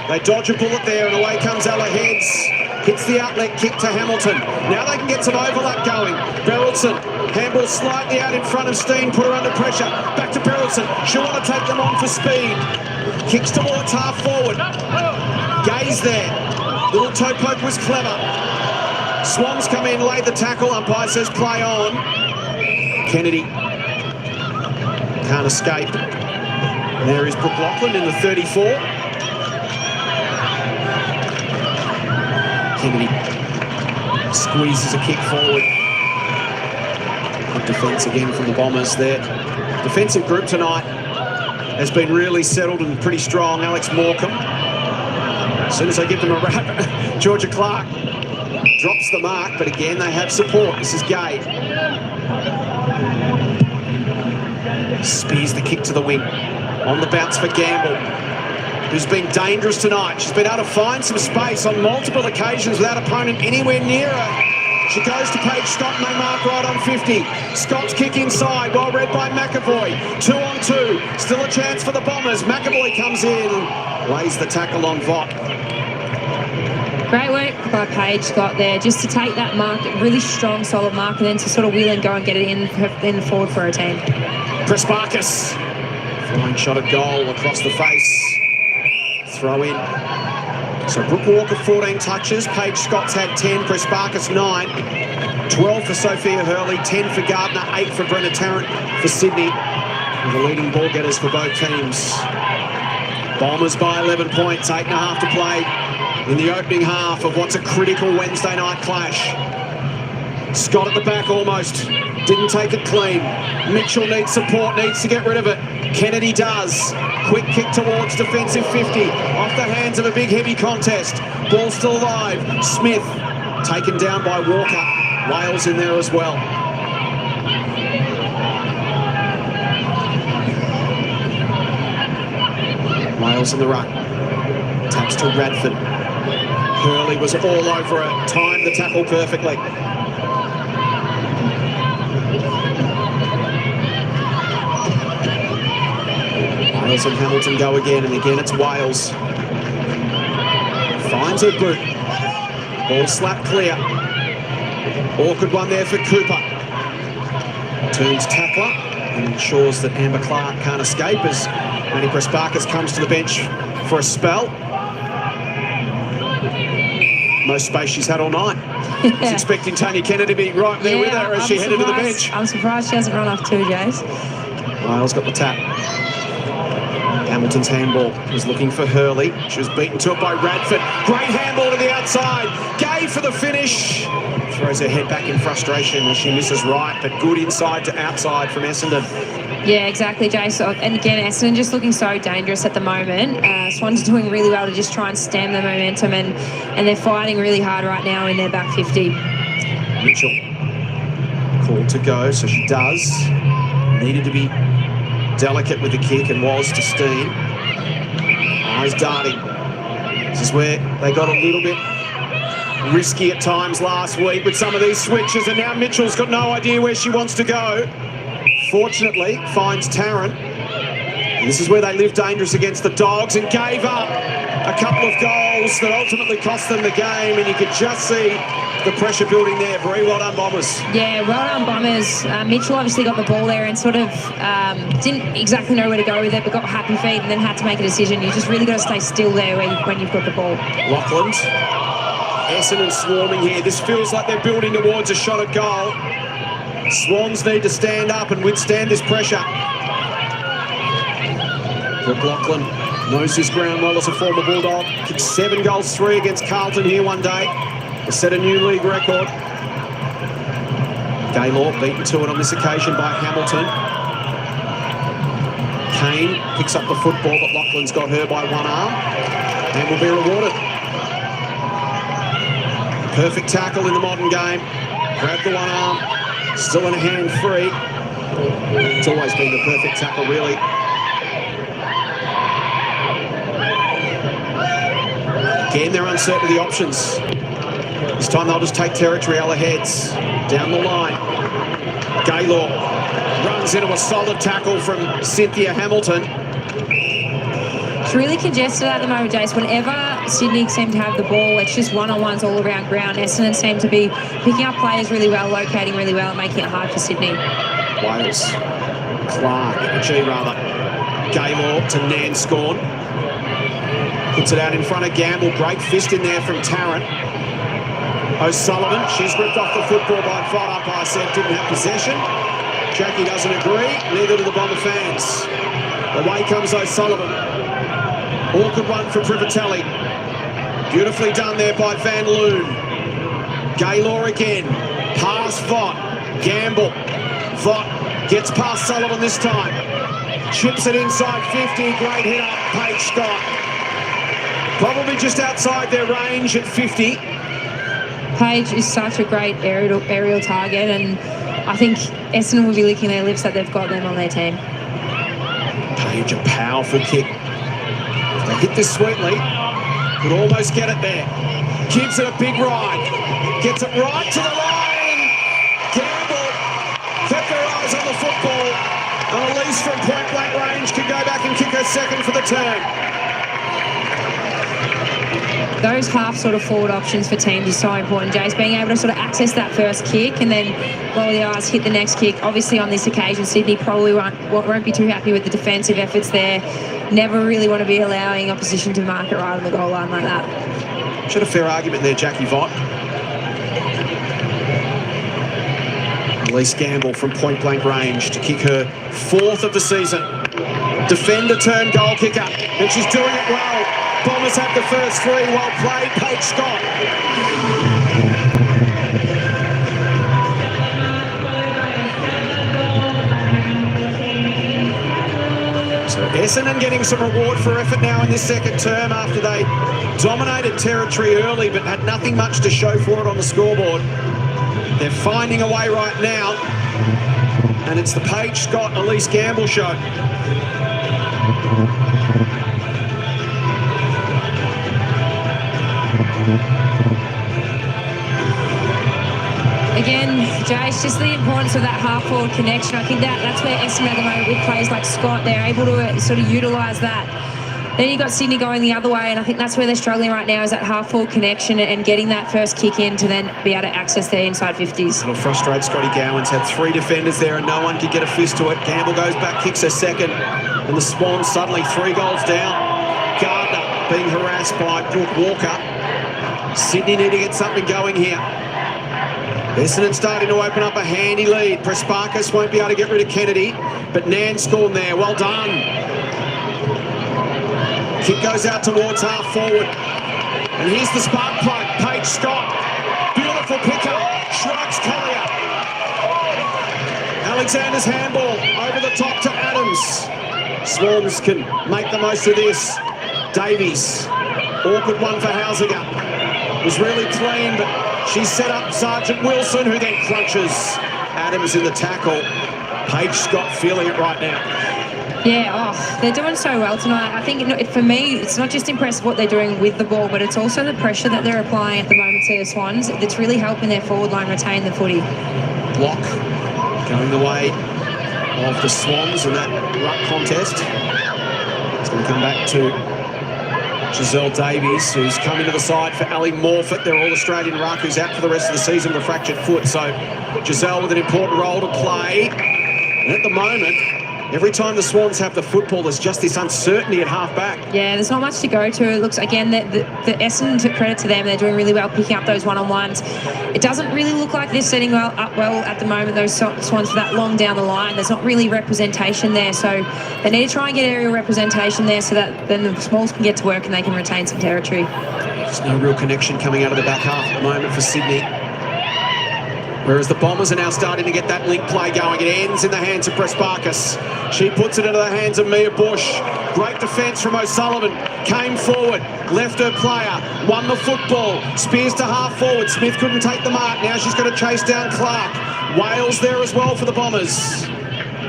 They dodge a bullet there, and away comes Ella Heads. Hits the outlet kick to Hamilton. Now they can get some overlap going. Berylson, handball slightly out in front of Steen, put her under pressure. Back to Berylson. She'll want to take them on for speed. Kicks towards half forward. Gaze there. Little toe poke was clever. Swans come in, lay the tackle. Umpire says play on. Kennedy can't escape. There is Brooke Lachlan in the 34. Kennedy squeezes a kick forward. Good defence again from the Bombers there. Defensive group tonight has been really settled and pretty strong. Alex Morecambe As soon as they give them a wrap, Georgia Clark drops the mark, but again, they have support. This is Gay. Spears the kick to the wing. On the bounce for Gamble, who's been dangerous tonight. She's been able to find some space on multiple occasions without opponent anywhere near her. She goes to Paige Scott and they mark right on 50. Scott's kick inside, well read by McAvoy. 2 on 2, still a chance for the Bombers. McAvoy comes in, lays the tackle on Vaught. Great work by Paige Scott there, just to take that mark, really strong, solid mark, and then to sort of wheel and go and get it in forward for her team. Prespakis, flying shot at goal across the face. Throw in. So Brooke Walker 14 touches, Paige Scott's had 10, Prespakis 9, 12 for Sophia Hurley, 10 for Gardner, 8 for Brenna Tarrant for Sydney. The leading ball getters for both teams. Bombers by 11 points, 8.5 to play in the opening half of what's a critical Wednesday night clash. Scott at the back almost, didn't take it clean. Mitchell needs support, needs to get rid of it. Kennedy does. Quick kick towards defensive 50. Off the hands of a big heavy contest. Ball still alive. Smith taken down by Walker. Wales in there as well. Wales in the ruck. Taps to Radford. Hurley was all over it. Timed the tackle perfectly. Wales and Hamilton go again, and again it's Wales. Finds her boot. Ball slapped clear. Awkward one there for Cooper. Turns tackler and ensures that Amber Clark can't escape as Manny Prespakis comes to the bench for a spell. Most space she's had all night. I was expecting Tony Kennedy to be right there with her as she headed to the bench. I'm surprised she hasn't run off too, Jace. Wales got the tap. Hamilton's handball was looking for Hurley. She was beaten to it by Radford. Great handball to the outside. Gay for the finish. Throws her head back in frustration as she misses right, but good inside to outside from Essendon. Yeah, exactly, Jace. And again, Essendon just looking so dangerous at the moment. Swans are doing really well to just try and stem the momentum, and they're fighting really hard right now in their back 50. Mitchell called to go, so she does. Needed to be delicate with the kick and was to Steen. Eyes darting. This is where they got a little bit risky at times last week with some of these switches, and now Mitchell's got no idea where she wants to go. Fortunately, finds Tarrant. And this is where they live dangerous against the Dogs and gave up a couple of goals that ultimately cost them the game, and you could just see the pressure building there. Very well done, Bombers. Yeah, well done, Bombers. Mitchell obviously got the ball there and sort of didn't exactly know where to go with it, but got happy feet and then had to make a decision. You just really got to stay still there when you've got the ball. Lachlan, Essendon swarming here. This feels like they're building towards a shot at goal. Swans need to stand up and withstand this pressure. Brooke Lachlan knows his ground well as a former Bulldog. Kicked 7 goals, 3 against Carlton here one day. They set a new league record. Gaylor beaten to it on this occasion by Hamilton. Kane picks up the football, but Lachlan's got her by one arm and will be rewarded. Perfect tackle in the modern game. Grab the one arm, still in a hand free. It's always been the perfect tackle, really. Again, they're uncertain of the options. This time they'll just take territory out of heads. Down the line. Gaylor runs into a solid tackle from Cynthia Hamilton. It's really congested at the moment, Jace. Whenever Sydney seem to have the ball, it's just one-on-ones all around ground. Essendon seem to be picking up players really well, locating really well, and making it hard for Sydney. Wales. Clark, Gaylor to Nanscorn. Puts it out in front of Gamble. Great fist in there from Tarrant. O'Sullivan, she's ripped off the football by Vaught. Umpire said didn't have possession. Jackie doesn't agree, neither do the Bomber fans. Away comes O'Sullivan. Awkward one for Privatelli. Beautifully done there by Van Loon. Gaylor again. Pass Vaught. Gamble. Vaught gets past Sullivan this time. Chips it inside 50. Great hit up, Paige Scott. Probably just outside their range at 50. Paige is such a great aerial target, and I think Essendon will be licking their lips that they've got them on their team. Paige, a powerful kick. They hit this sweetly. Could almost get it there. Gives it a big ride. Gets it right to the line. Gamble. Kept her eyes on the football. And Elise from point blank range can go back and kick her second for the turn. Those half sort of forward options for teams is so important, Jace, being able to sort of access that first kick and then roll the eyes, hit the next kick. Obviously on this occasion, Sydney probably won't be too happy with the defensive efforts there. Never really want to be allowing opposition to mark it right on the goal line like that. Should have a fair argument there, Jackie Vaught. Elise Gamble from point blank range to kick her fourth of the season. Defender turn goal kicker, and she's doing it well. Bombers have the first three. Well played, Paige Scott. So Essendon getting some reward for effort now in this second term after they dominated territory early but had nothing much to show for it on the scoreboard. They're finding a way right now, and it's the Paige Scott, Elise Gamble show. Again, Jace, just the importance of that half-forward connection. I think that's where Essendon at the moment with players like Scott, they're able to sort of utilise that. Then you've got Sydney going the other way, and I think that's where they're struggling right now, is that half-forward connection and getting that first kick in to then be able to access their inside 50s. It'll frustrate Scotty Gowan's had three defenders there and no one could get a fist to it. Gamble goes back, kicks her second, and the Swans suddenly 3 goals down. Gardner being harassed by Brooke Walker. Sydney need to get something going here. Essendon starting to open up a handy lead. Prespakis won't be able to get rid of Kennedy, but Nan scored there. Well done. Kick goes out towards half forward. And here's the spark plug, Paige Scott. Beautiful pickup, shrugs Collier. Alexander's handball over the top to Adams. Swans can make the most of this. Davies, awkward one for Hausiger. Was really clean, but she set up Sergeant Wilson, who then crunches Adams in the tackle. Paige Scott feeling it right now. Yeah, they're doing so well tonight. I think for me, it's not just impressive what they're doing with the ball, but it's also the pressure that they're applying at the moment to the Swans that's really helping their forward line retain the footy. Block going the way of the Swans in that ruck contest. It's going to come back to Giselle Davies, who's coming to the side for Ali Morfitt, their All-Australian ruck, who's out for the rest of the season with a fractured foot. So Giselle with an important role to play. And at the moment, every time the Swans have the football, there's just this uncertainty at half-back. Yeah, there's not much to go to. It looks, again, the Essendon, to credit to them, they're doing really well picking up those one-on-ones. It doesn't really look like they're setting up well at the moment, those Swans, for that long down the line. There's not really representation there, so they need to try and get aerial representation there so that then the Smalls can get to work and they can retain some territory. There's no real connection coming out of the back half at the moment for Sydney. Whereas the Bombers are now starting to get that link play going. It ends in the hands of Prespakis. She puts it into the hands of Mia Bush. Great defence from O'Sullivan. Came forward, left her player, won the football. Spears to half forward. Smith couldn't take the mark. Now she's got to chase down Clark. Wales there as well for the Bombers.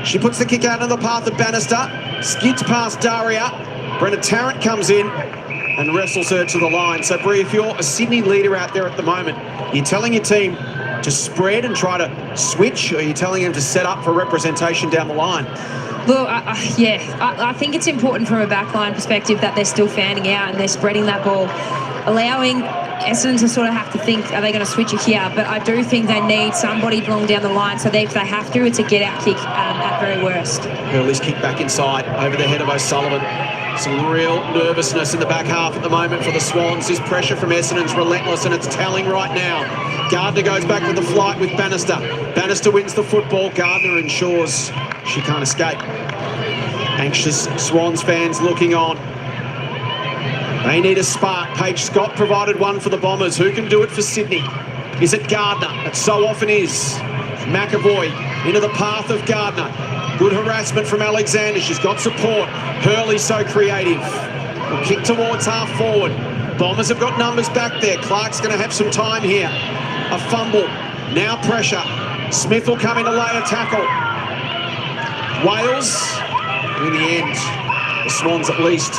She puts the kick out in the path of Bannister. Skids past Daria. Brenda Tarrant comes in and wrestles her to the line. So, Brie, if you're a Sydney leader out there at the moment, you're telling your team to spread and try to switch, or are you telling them to set up for representation down the line? Look, I think it's important from a backline perspective that they're still fanning out and they're spreading that ball, allowing Essendon to sort of have to think, are they going to switch it here? But I do think they need somebody long down the line, so if they have to, it's a get-out kick at very worst. Hurley's kick back inside, over the head of O'Sullivan. Some real nervousness in the back half at the moment for the Swans. This pressure from Essendon's relentless, and it's telling right now. Gardner goes back with the flight with Bannister. Bannister wins the football. Gardner ensures she can't escape. Anxious Swans fans looking on. They need a spark. Paige Scott provided one for the Bombers. Who can do it for Sydney? Is it Gardner? It so often is. McAvoy into the path of Gardner. Good harassment from Alexander. She's got support. Hurley so creative. Kick towards half forward. Bombers have got numbers back there. Clark's going to have some time here. A fumble. Now pressure. Smith will come in to lay a tackle. Wales, in the end, the Swans at least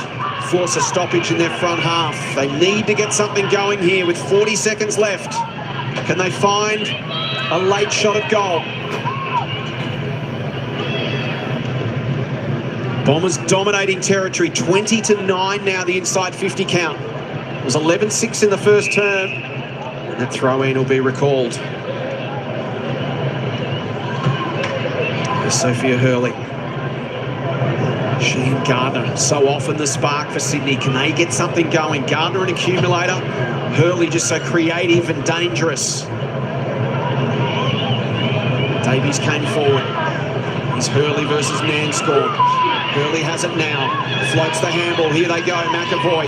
force a stoppage in their front half. They need to get something going here with 40 seconds left. Can they find a late shot at goal? Bombers dominating territory, 20-9 now, the inside 50 count. It was 11-6 in the first term, and that throw-in will be recalled. There's Sophia Hurley. She and Gardner, so often the spark for Sydney. Can they get something going? Gardner an accumulator, Hurley just so creative and dangerous. Davies came forward. It's Hurley versus Nanscorn. Hurley has it now. Floats the handball. Here they go. McAvoy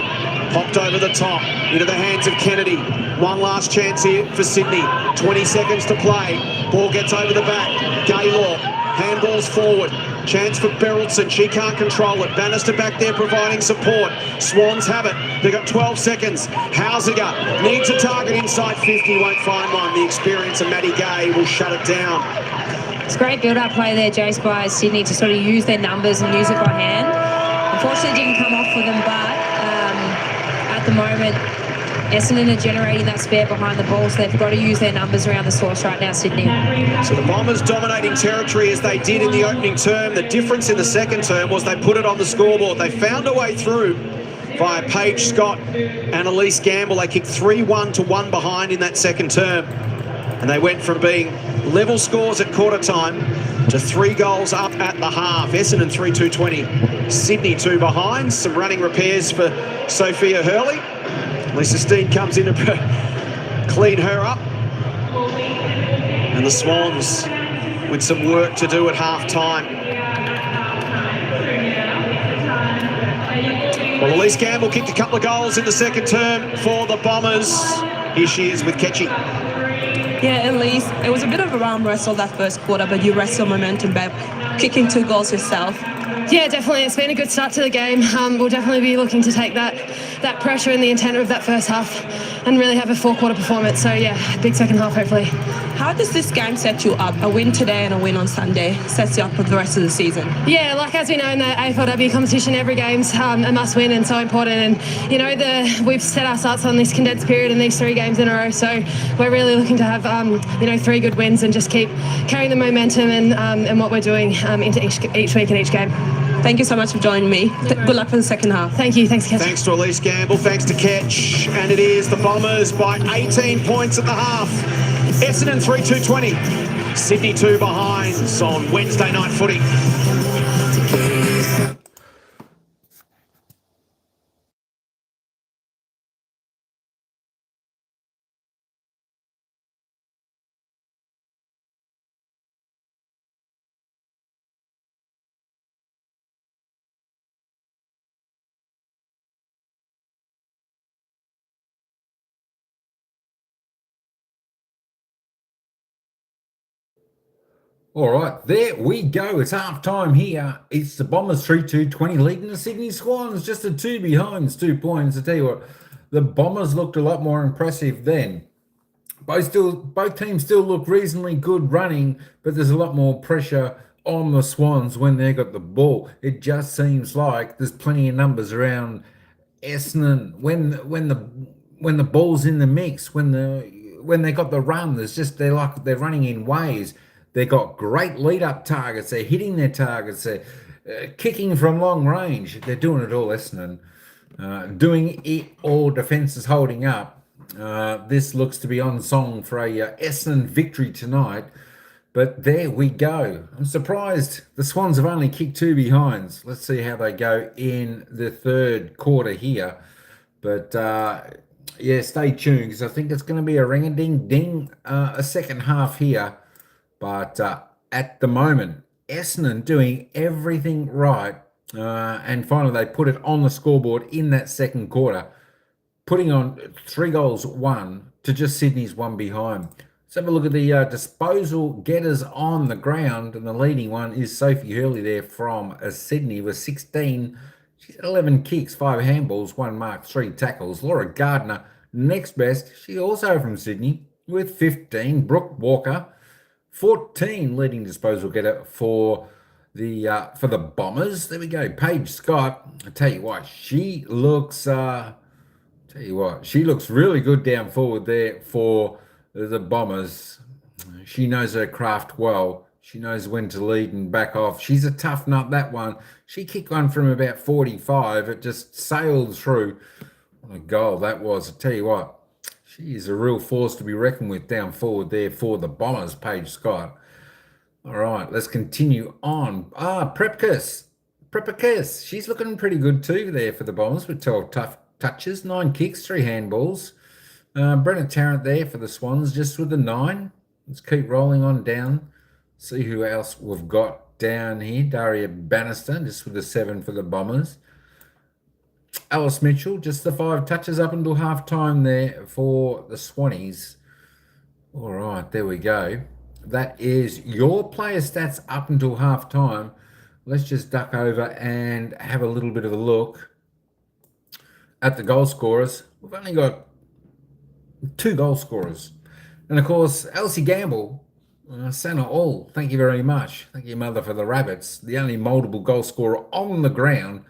popped over the top into the hands of Kennedy. One last chance here for Sydney. 20 seconds to play. Ball gets over the back. Gaylor handballs forward. Chance for Berylson. She can't control it. Bannister back there providing support. Swans have it. They've got 12 seconds. Hausiger needs a target inside 50. Won't find one. The experience of Maddie Gay will shut it down. It's great build-up play there, Jace, by Sydney to sort of use their numbers and use it by hand. Unfortunately, it didn't come off for them, but at the moment, Essendon are generating that spare behind the ball, so they've got to use their numbers around the source right now, Sydney. So the Bombers dominating territory as they did in the opening term. The difference in the second term was they put it on the scoreboard. They found a way through via Paige Scott and Elise Gamble. They kicked 3-1 to 1 behind in that second term. And they went from being level scores at quarter time to 3 goals up at the half. Essendon 3-2-20. Sydney 2 behind. Some running repairs for Sophia Hurley. Lisa Steen comes in to clean her up. And the Swans with some work to do at half time. Well, Elise Gamble kicked a couple of goals in the second term for the Bombers. Here she is with Ketchy. Yeah, Elise, it was a bit of a arm wrestle that first quarter, but you wrestled momentum back, kicking 2 goals yourself. Yeah, definitely. It's been a good start to the game. We'll definitely be looking to take that pressure and the intent of that first half and really have a 4-quarter performance. So, yeah, big second half, hopefully. How does this game set you up? A win today and a win on Sunday sets you up for the rest of the season. Yeah, like as we know in the AFLW competition, every game's a must win and so important. And, you know, we've set our sights on this condensed period and these 3 games in a row. So we're really looking to have, 3 good wins and just keep carrying the momentum and what we're doing into each week and each game. Thank you so much for joining me. Good luck for the second half. Thank you. Thanks, Ketch. Thanks to Elise Gamble. Thanks to Ketch. And it is the Bombers by 18 points at the half. Essendon 3-2-20. Sydney 2 behind on Wednesday night footy. All right, there we go. It's half time here. It's the Bombers 3-2-20 leading the Sydney Swans. Just a 2 behind, it's 2 points. I tell you what, the Bombers looked a lot more impressive then. Both teams still look reasonably good running, but there's a lot more pressure on the Swans when they got the ball. It just seems like there's plenty of numbers around Essendon when the ball's in the mix, when they got the run. There's just they're running in waves. They got great lead-up targets. They're hitting their targets. They're kicking from long range. They're doing it all, Essendon. Doing it all, defence is holding up. This looks to be on song for a Essendon victory tonight. But there we go. I'm surprised the Swans have only kicked 2 behinds. Let's see how they go in the third quarter here. But, yeah, stay tuned because I think it's going to be a ring-a-ding-ding a second half here. But at the moment, Essendon doing everything right. And finally, they put it on the scoreboard in that second quarter, putting on 3 goals, 1 to just Sydney's 1 behind. Let's have a look at the disposal getters on the ground. And the leading one is Sophie Hurley there from Sydney with 16 She's 11 kicks, 5 handballs, 1 mark, 3 tackles. Laura Gardner, next best. She's also from Sydney with 15. Brooke Walker, 14 leading disposal getter for the Bombers. There we go. Paige Scott. I tell you what, she looks she looks really good down forward there for the Bombers. She knows her craft well. She knows when to lead and back off. She's a tough nut, that one. She kicked one from about 45. It just sailed through. What a goal that was. I tell you what, she is a real force to be reckoned with down forward there for the Bombers, Paige Scott. All right, let's continue on. Prepkis. She's looking pretty good too there for the Bombers with 12 tough touches, 9 kicks, 3 handballs. Brenna Tarrant there for the Swans just with the 9. Let's keep rolling on down. See who else we've got down here. Daria Bannister just with the 7 for the Bombers. Alice Mitchell, just the 5 touches up until half time there for the Swannies. All right, there we go. That is your player stats up until half time. Let's just duck over and have a little bit of a look at the goal scorers. We've only got 2 goal scorers. And of course, Elsie Gamble, Santa All, thank you very much. Thank you, Mother, for the Rabbits. The only multiple goal scorer on the ground.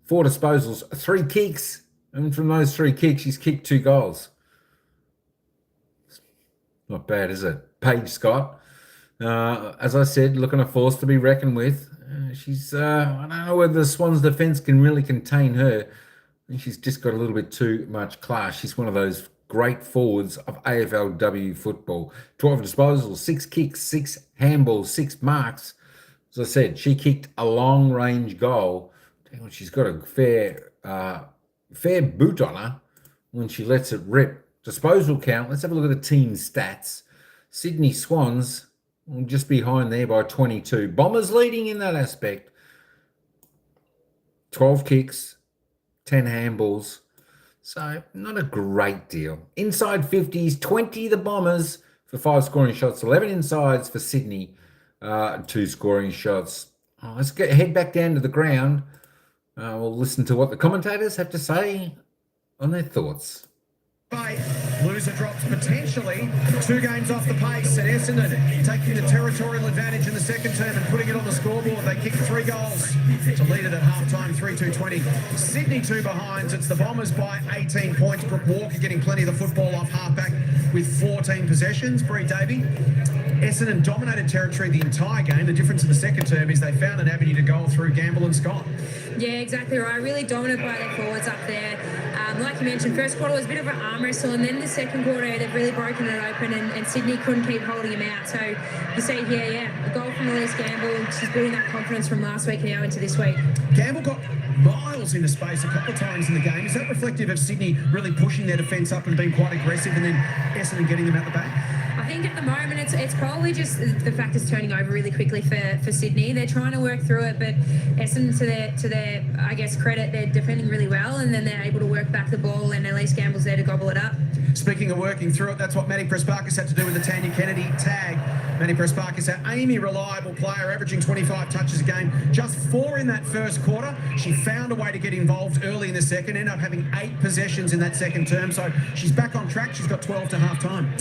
4 disposals, 3 kicks. And from those 3 kicks, she's kicked 2 goals. Not bad, is it? Paige Scott, as I said, looking a force to be reckoned with. She's, I don't know whether the Swans defence can really contain her. I think she's just got a little bit too much class. She's one of those great forwards of AFLW football. 12 disposals, 6 kicks, 6 handballs, 6 marks. As I said, she kicked a long-range goal. She's got a fair boot on her when she lets it rip. Disposal count, let's have a look at the team stats. Sydney Swans just behind there by 22. Bombers leading in that aspect. 12 kicks, 10 handballs. So not a great deal. Inside 50s, 20 the Bombers for 5 scoring shots, 11 insides for Sydney, 2 scoring shots. Let's head back down to the ground. We'll listen to what the commentators have to say on their thoughts. Loser drops potentially 2 games off the pace, and Essendon taking the territorial advantage in the second term and putting it on the scoreboard. They kicked 3 goals to lead it at half-time, 3-2-20. Sydney 2 behinds. It's the Bombers by 18 points. Brooke Walker getting plenty of the football off half-back with 14 possessions. Bree Davey, Essendon dominated territory the entire game. The difference in the second term is they found an avenue to goal through Gamble and Scott. Yeah, exactly right. Really dominant by their forwards up there. Like you mentioned, first quarter was a bit of an arm wrestle, and then the second quarter they've really broken it open, and Sydney couldn't keep holding him out. So you see here, a goal from Elise Gamble. She's building that confidence from last week now into this week. Gamble got miles into space a couple of times in the game. Is that reflective of Sydney really pushing their defence up and being quite aggressive, and then Essendon getting them out the back? I think at the moment it's probably just the fact it's turning over really quickly for Sydney. They're trying to work through it, but Essendon, to their I guess credit, they're defending really well, and then they're able to work back the ball, and Elise Gamble's there to gobble it up. Speaking of working through it, that's what Maddie Prespakis had to do with the Tanya Kennedy tag. Maddie Prespakis, our Amy reliable player, averaging 25 touches a game, just 4 in that first quarter. She found a way to get involved early in the second, ended up having 8 possessions in that second term, so she's back on track. She's got 12 to half time.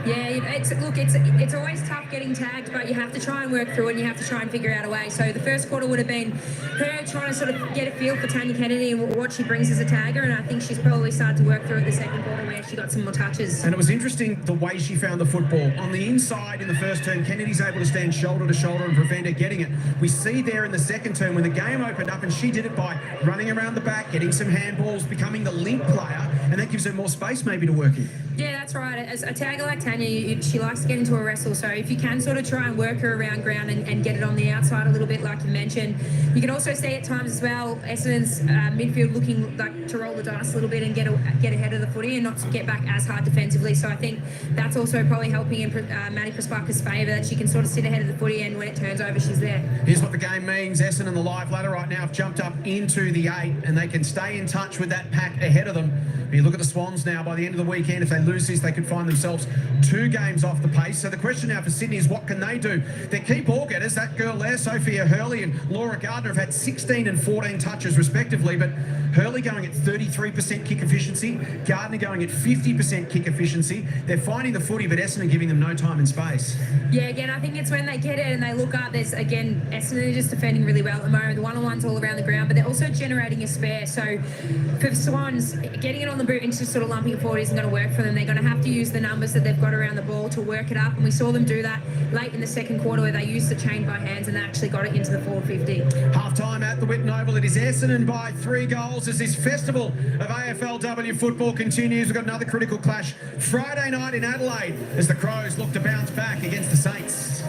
Yeah, it's always tough getting tagged, but you have to try and work through it, and you have to try and figure out a way. So the first quarter would have been her trying to sort of get a feel for Tanya Kennedy and what she brings as a tagger, and I think she's probably started to work through it the second quarter where she got some more touches. And it was interesting the way she found the football. On the inside in the first term, Kennedy's able to stand shoulder to shoulder and prevent her getting it. We see there in the second term when the game opened up, and she did it by running around the back, getting some handballs, becoming the link player, and that gives her more space maybe to work in. Yeah, that's right. As a tagger like Tanya, she likes to get into a wrestle, so if you can sort of try and work her around ground and get it on the outside a little bit like you mentioned. You can also see at times as well Essendon's midfield looking like to roll the dice a little bit and get ahead of the footy and not to get back as hard defensively. So I think that's also probably helping in Maddie Prespakis' favour, that she can sort of sit ahead of the footy, and when it turns over, she's there. Here's what the game means. Essendon, the live ladder right now, have jumped up into the 8, and they can stay in touch with that pack ahead of them. But you look at the Swans now, by the end of the weekend, if they lose this, they could find themselves 2 games off the pace. So the question now for Sydney is, what can they do? Their key ball getters, that girl there, Sophia Hurley and Laura Gardner, have had 16 and 14 touches respectively, but Hurley going at 33% kick efficiency, Gardner going at 50% kick efficiency. They're finding the footy, but Essendon giving them no time and space. Yeah, again, I think it's when they get it and they look up, there's, again, Essendon are just defending really well at the moment. The one-on-ones all around the ground, but they're also generating a spare. So for the Swans, getting it on the boot and just sort of lumping it forward isn't going to work for them. They're going to have to use the numbers that they've got around the ball to work it up. And we saw them do that late in the second quarter where they used the chain by hands and they actually got it into the forward 50. Half-time at the Whitten Oval. It is Essendon by 3 goals as this festival of AFLW football continues. We've got another critical clash Friday night in Adelaide as the Crows look to bounce back against the Saints.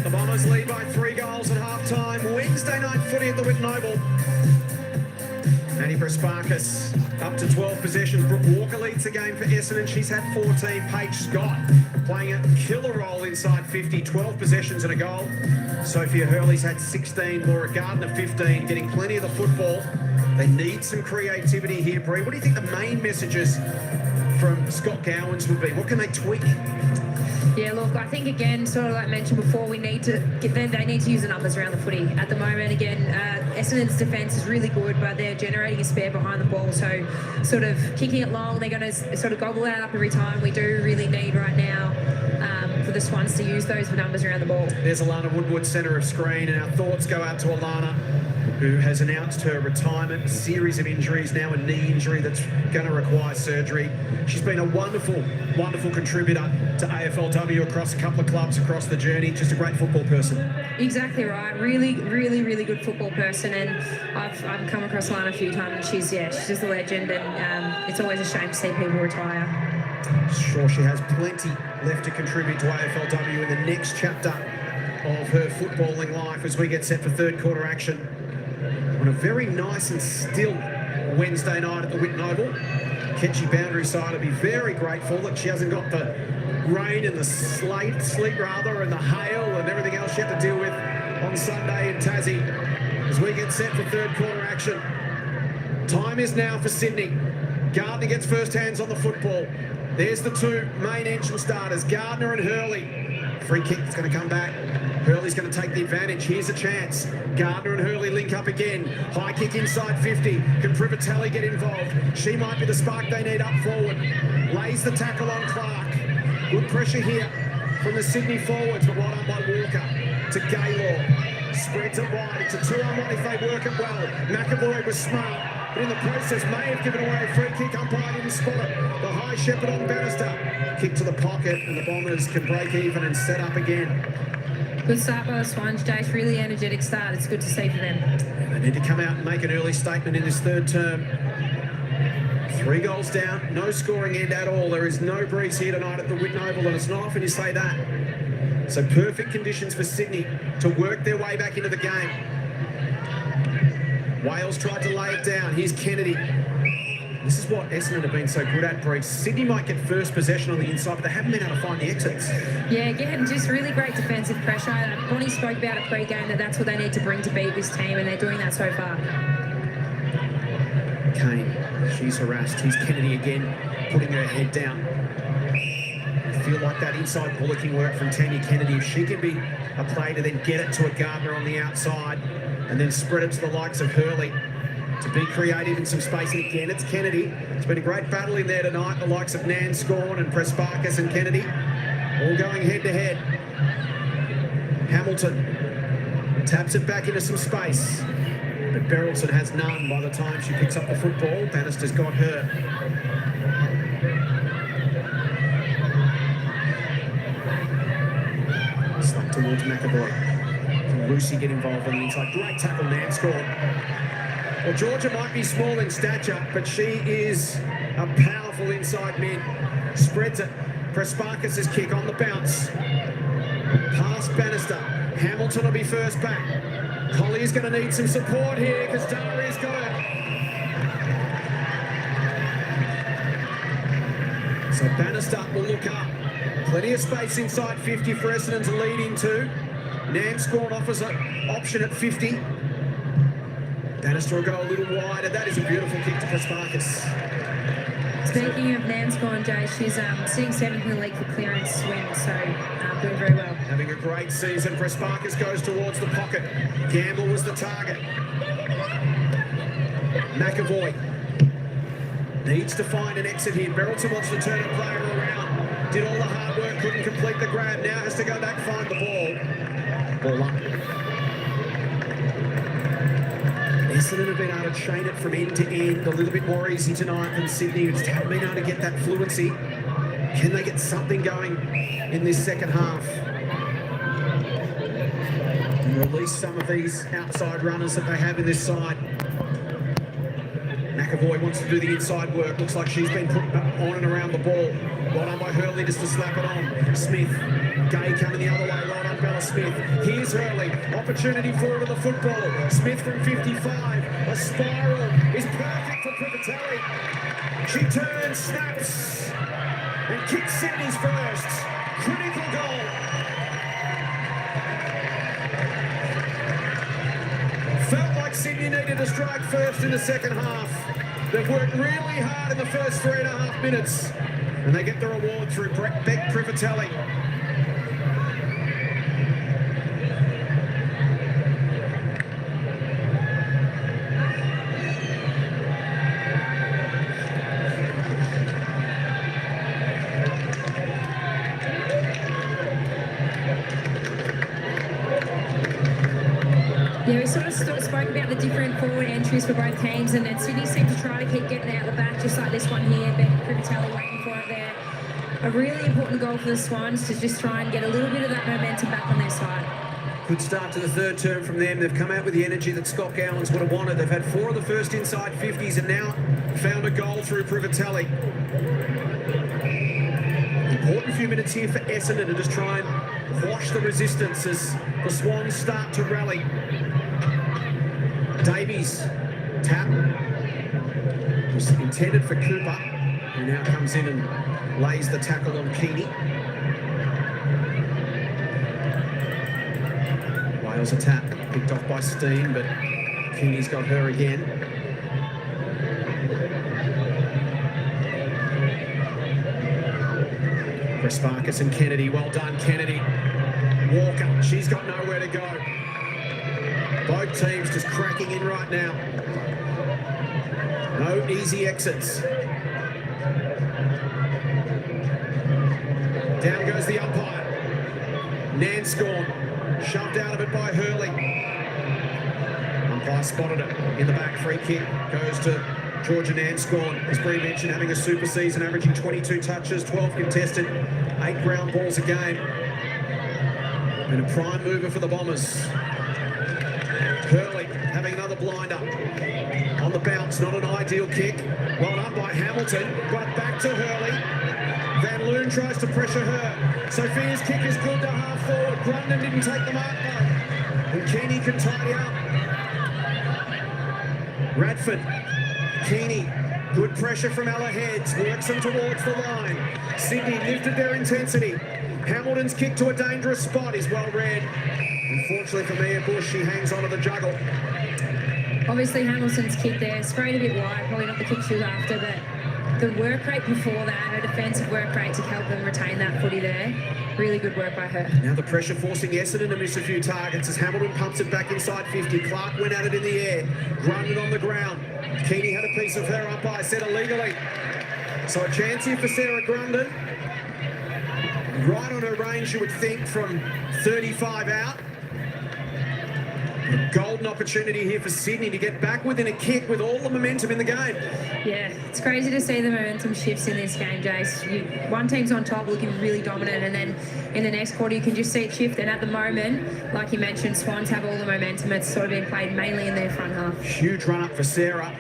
The Bombers lead by 3 goals at half-time. Wednesday night footy at the Whitten Oval. Annie Prasparkas up to 12 possessions. Brooke Walker leads the game for Essendon. She's had 14. Paige Scott playing a killer role inside 50. 12 possessions and a goal. Sophia Hurley's had 16. Laura Gardner 15. Getting plenty of the football. They need some creativity here, Bree. What do you think the main messages from Scott Gowans would be? What can they tweak? Yeah, look, I think again, sort of like mentioned before, we need to they need to use the numbers around the footy. At the moment, again, Essendon's defence is really good, but they're generating a spare behind the ball. So, sort of kicking it long, they're going to sort of gobble that up every time. We do really need right now for the Swans to use those numbers around the ball. There's Alana Woodward, centre of screen, and our thoughts go out to Alana, who has announced her retirement, a series of injuries, now a knee injury that's going to require surgery. She's been a wonderful, wonderful contributor to AFLW across a couple of clubs across the journey. Just a great football person. Exactly right. Really, really, really good football person, and I've come across Alana a few times, and she's just a legend, and it's always a shame to see people retire. Sure, she has plenty left to contribute to AFLW in the next chapter of her footballing life as we get set for third quarter action on a very nice and still Wednesday night at the Whitten Oval. Ketchy boundary side will be very grateful that she hasn't got the rain and the sleet rather, and the hail and everything else she had to deal with on Sunday in Tassie as we get set for third quarter action. Time is now for Sydney. Gardner gets first hands on the football. There's the two main engine starters, Gardner and Hurley. Free kick is going to come back. Hurley's going to take the advantage. Here's a chance. Gardner and Hurley link up again. High kick inside 50. Can Privatelli get involved? She might be the spark they need up forward. Lays the tackle on Clark. Good pressure here from the Sydney forwards, but well done by Walker to Gaylor. Spreads it wide. It's a 2-on-1 if they work it well. McAvoy was smart, but in the process may have given away a free kick. Umpire didn't spot it. The high shepherd on Bannister. Kick to the pocket, and the Bombers can break even and set up again. Good start by the Swans, Jace. Really energetic start. It's good to see for them. They need to come out and make an early statement in this third term. 3 goals down, no scoring end at all. There is no breeze here tonight at the Whitten Oval, and it's not often you say that. So perfect conditions for Sydney to work their way back into the game. Wales tried to lay it down. Here's Kennedy. This is what Essendon have been so good at, Breach. Sydney might get first possession on the inside, but they haven't been able to find the exits. Yeah, again, just really great defensive pressure. Bonnie spoke about it pre-game that that's what they need to bring to beat this team, and they're doing that so far. Kane, she's harassed. Here's Kennedy again, putting her head down. I feel like that inside bullocking work from Tanya Kennedy. If she can be a play to then get it to a Gardner on the outside and then spread it to the likes of Hurley to be creative in some space. And again, it's Kennedy. It's been a great battle in there tonight. The likes of Nanscorn and Pressparkas and Kennedy all going head to head. Hamilton taps it back into some space, but Berylson has none by the time she picks up the football. Bannister's got her. Slap towards McAvoy. Can Lucy get involved on the inside? Great tackle, Nanscorn. Well, Georgia might be small in stature, but she is a powerful inside mid. Spreads it. Pressparkas' kick on the bounce. Past Bannister. Hamilton will be first back. Collier's going to need some support here because Daria's got it. So Bannister will look up. Plenty of space inside 50 for Essendon to lead into. Nanscorn offers an option at 50. Bannister will go a little wider. That is a beautiful kick to Pressparkas. Speaking of Nanscorn, Jay, she's sitting 7th in the league for clearance wins, so doing very well. Having a great season. Pressparkas goes towards the pocket. Gamble was the target. McAvoy needs to find an exit here. Berylson wants to turn a player around. Did all the hard work, couldn't complete the grab. Now has to go back, find the ball. Ball up. Essendon have been able to chain it from end to end a little bit more easy tonight than Sydney. Just haven't been able to get that fluency. Can they get something going in this second half? And release some of these outside runners that they have in this side. McAvoy wants to do the inside work. Looks like she's been put on and around the ball. Well done by Hurley just to slap it on. Smith. Gay coming the other way. Well done, Bella Smith. Here's Hurley. Opportunity forward of the football. Smith from 55. A spiral is perfect for Privatelli. She turns, snaps, and kicks Sydney's first. Critical goal. Felt like Sydney needed to strike first in the second half. They've worked really hard in the first 3.5 minutes. And they get the reward through Beck Privatelli. Yeah, we sort of spoke about the different forward entries for both teams, and then Sydney seemed to try to keep getting out the back, just like this one here. Ben Privatelli waiting for it there. A really important goal for the Swans to just try and get a little bit of that momentum back on their side. Good start to the third term from them. They've come out with the energy that Scott Gowans would have wanted. They've had 4 of the first inside 50s and now found a goal through Privatelli. Important few minutes here for Essendon to just try and quash the resistance as the Swans start to rally. Davies, tap, was intended for Cooper, who now comes in and lays the tackle on Keeney. Wales a tap, picked off by Steen, but Keeney's got her again. Sparkus and Kennedy, well done Kennedy. Walker, she's got nowhere to go. Both teams just cracking in right now. No easy exits. Down goes the umpire. Nanscorn, shoved out of it by Hurley. Umpire spotted it in the back, free kick goes to Georgia Nanscorn, as Bree mentioned, having a super season, averaging 22 touches, 12 contested, 8 ground balls a game. And a prime mover for the Bombers. Hurley having another blinder. On the bounce, not an ideal kick. Well done by Hamilton, got it back to Hurley. Van Loon tries to pressure her. Sophia's kick is good to half forward. Grundon didn't take the mark though. And Keeney can tidy up. Radford. Keeney, good pressure from Ella Heads, works them towards the line. Sydney lifted their intensity. Hamilton's kick to a dangerous spot is well read. Unfortunately for Mia Bush, she hangs onto the juggle. Obviously Hamilton's kick there, sprayed a bit wide, probably not the kick she was after, but the work rate before that, her defensive work rate to help them retain that footy there, really good work by her. Now the pressure forcing Essendon to miss a few targets as Hamilton pumps it back inside 50. Clark went at it in the air, Grundon on the ground. Keeney had a piece of her, umpire said illegally. So a chance here for Sarah Grundon. Right on her range, you would think, from 35 out. A golden opportunity here for Sydney to get back within a kick with all the momentum in the game. Yeah, it's crazy to see the momentum shifts in this game, Jace. One team's on top looking really dominant, and then in the next quarter you can just see it shift. And at the moment, like you mentioned, Swans have all the momentum. It's sort of been played mainly in their front half. Huge run up for Sarah.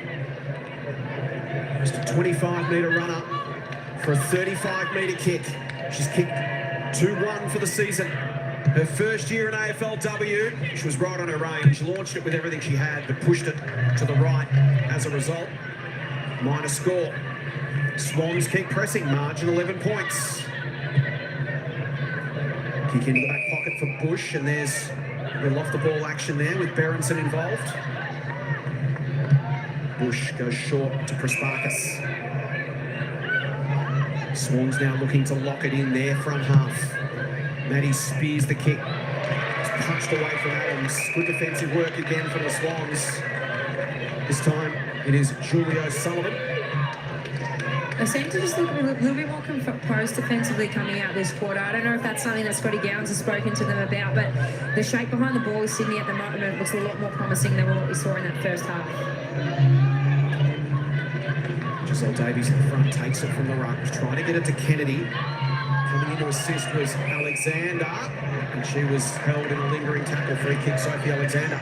Just a 25-metre run up for a 35-metre kick. She's kicked 2-1 for the season. Her first year in AFLW, she was right on her range, launched it with everything she had, but pushed it to the right as a result. Minor score. Swans keep pressing, margin 11 points. Kick into the back pocket for Bush, and there's a little off-the-ball action there with Berenson involved. Bush goes short to Prasparkas. Swans now looking to lock it in their front half. Maddie spears the kick. It's punched away from Adams. Good defensive work again from the Swans. This time it is Julio Sullivan. They seem to just look a little bit more composed defensively coming out this quarter. I don't know if that's something that Scotty Gowans has spoken to them about, but the shape behind the ball with Sydney at the moment looks a lot more promising than what we saw in that first half. Giselle Davies in front, takes it from the ruck, trying to get it to Kennedy. Coming in to assist was Alexander, and she was held in a lingering tackle. Free kick, Sophie Alexander.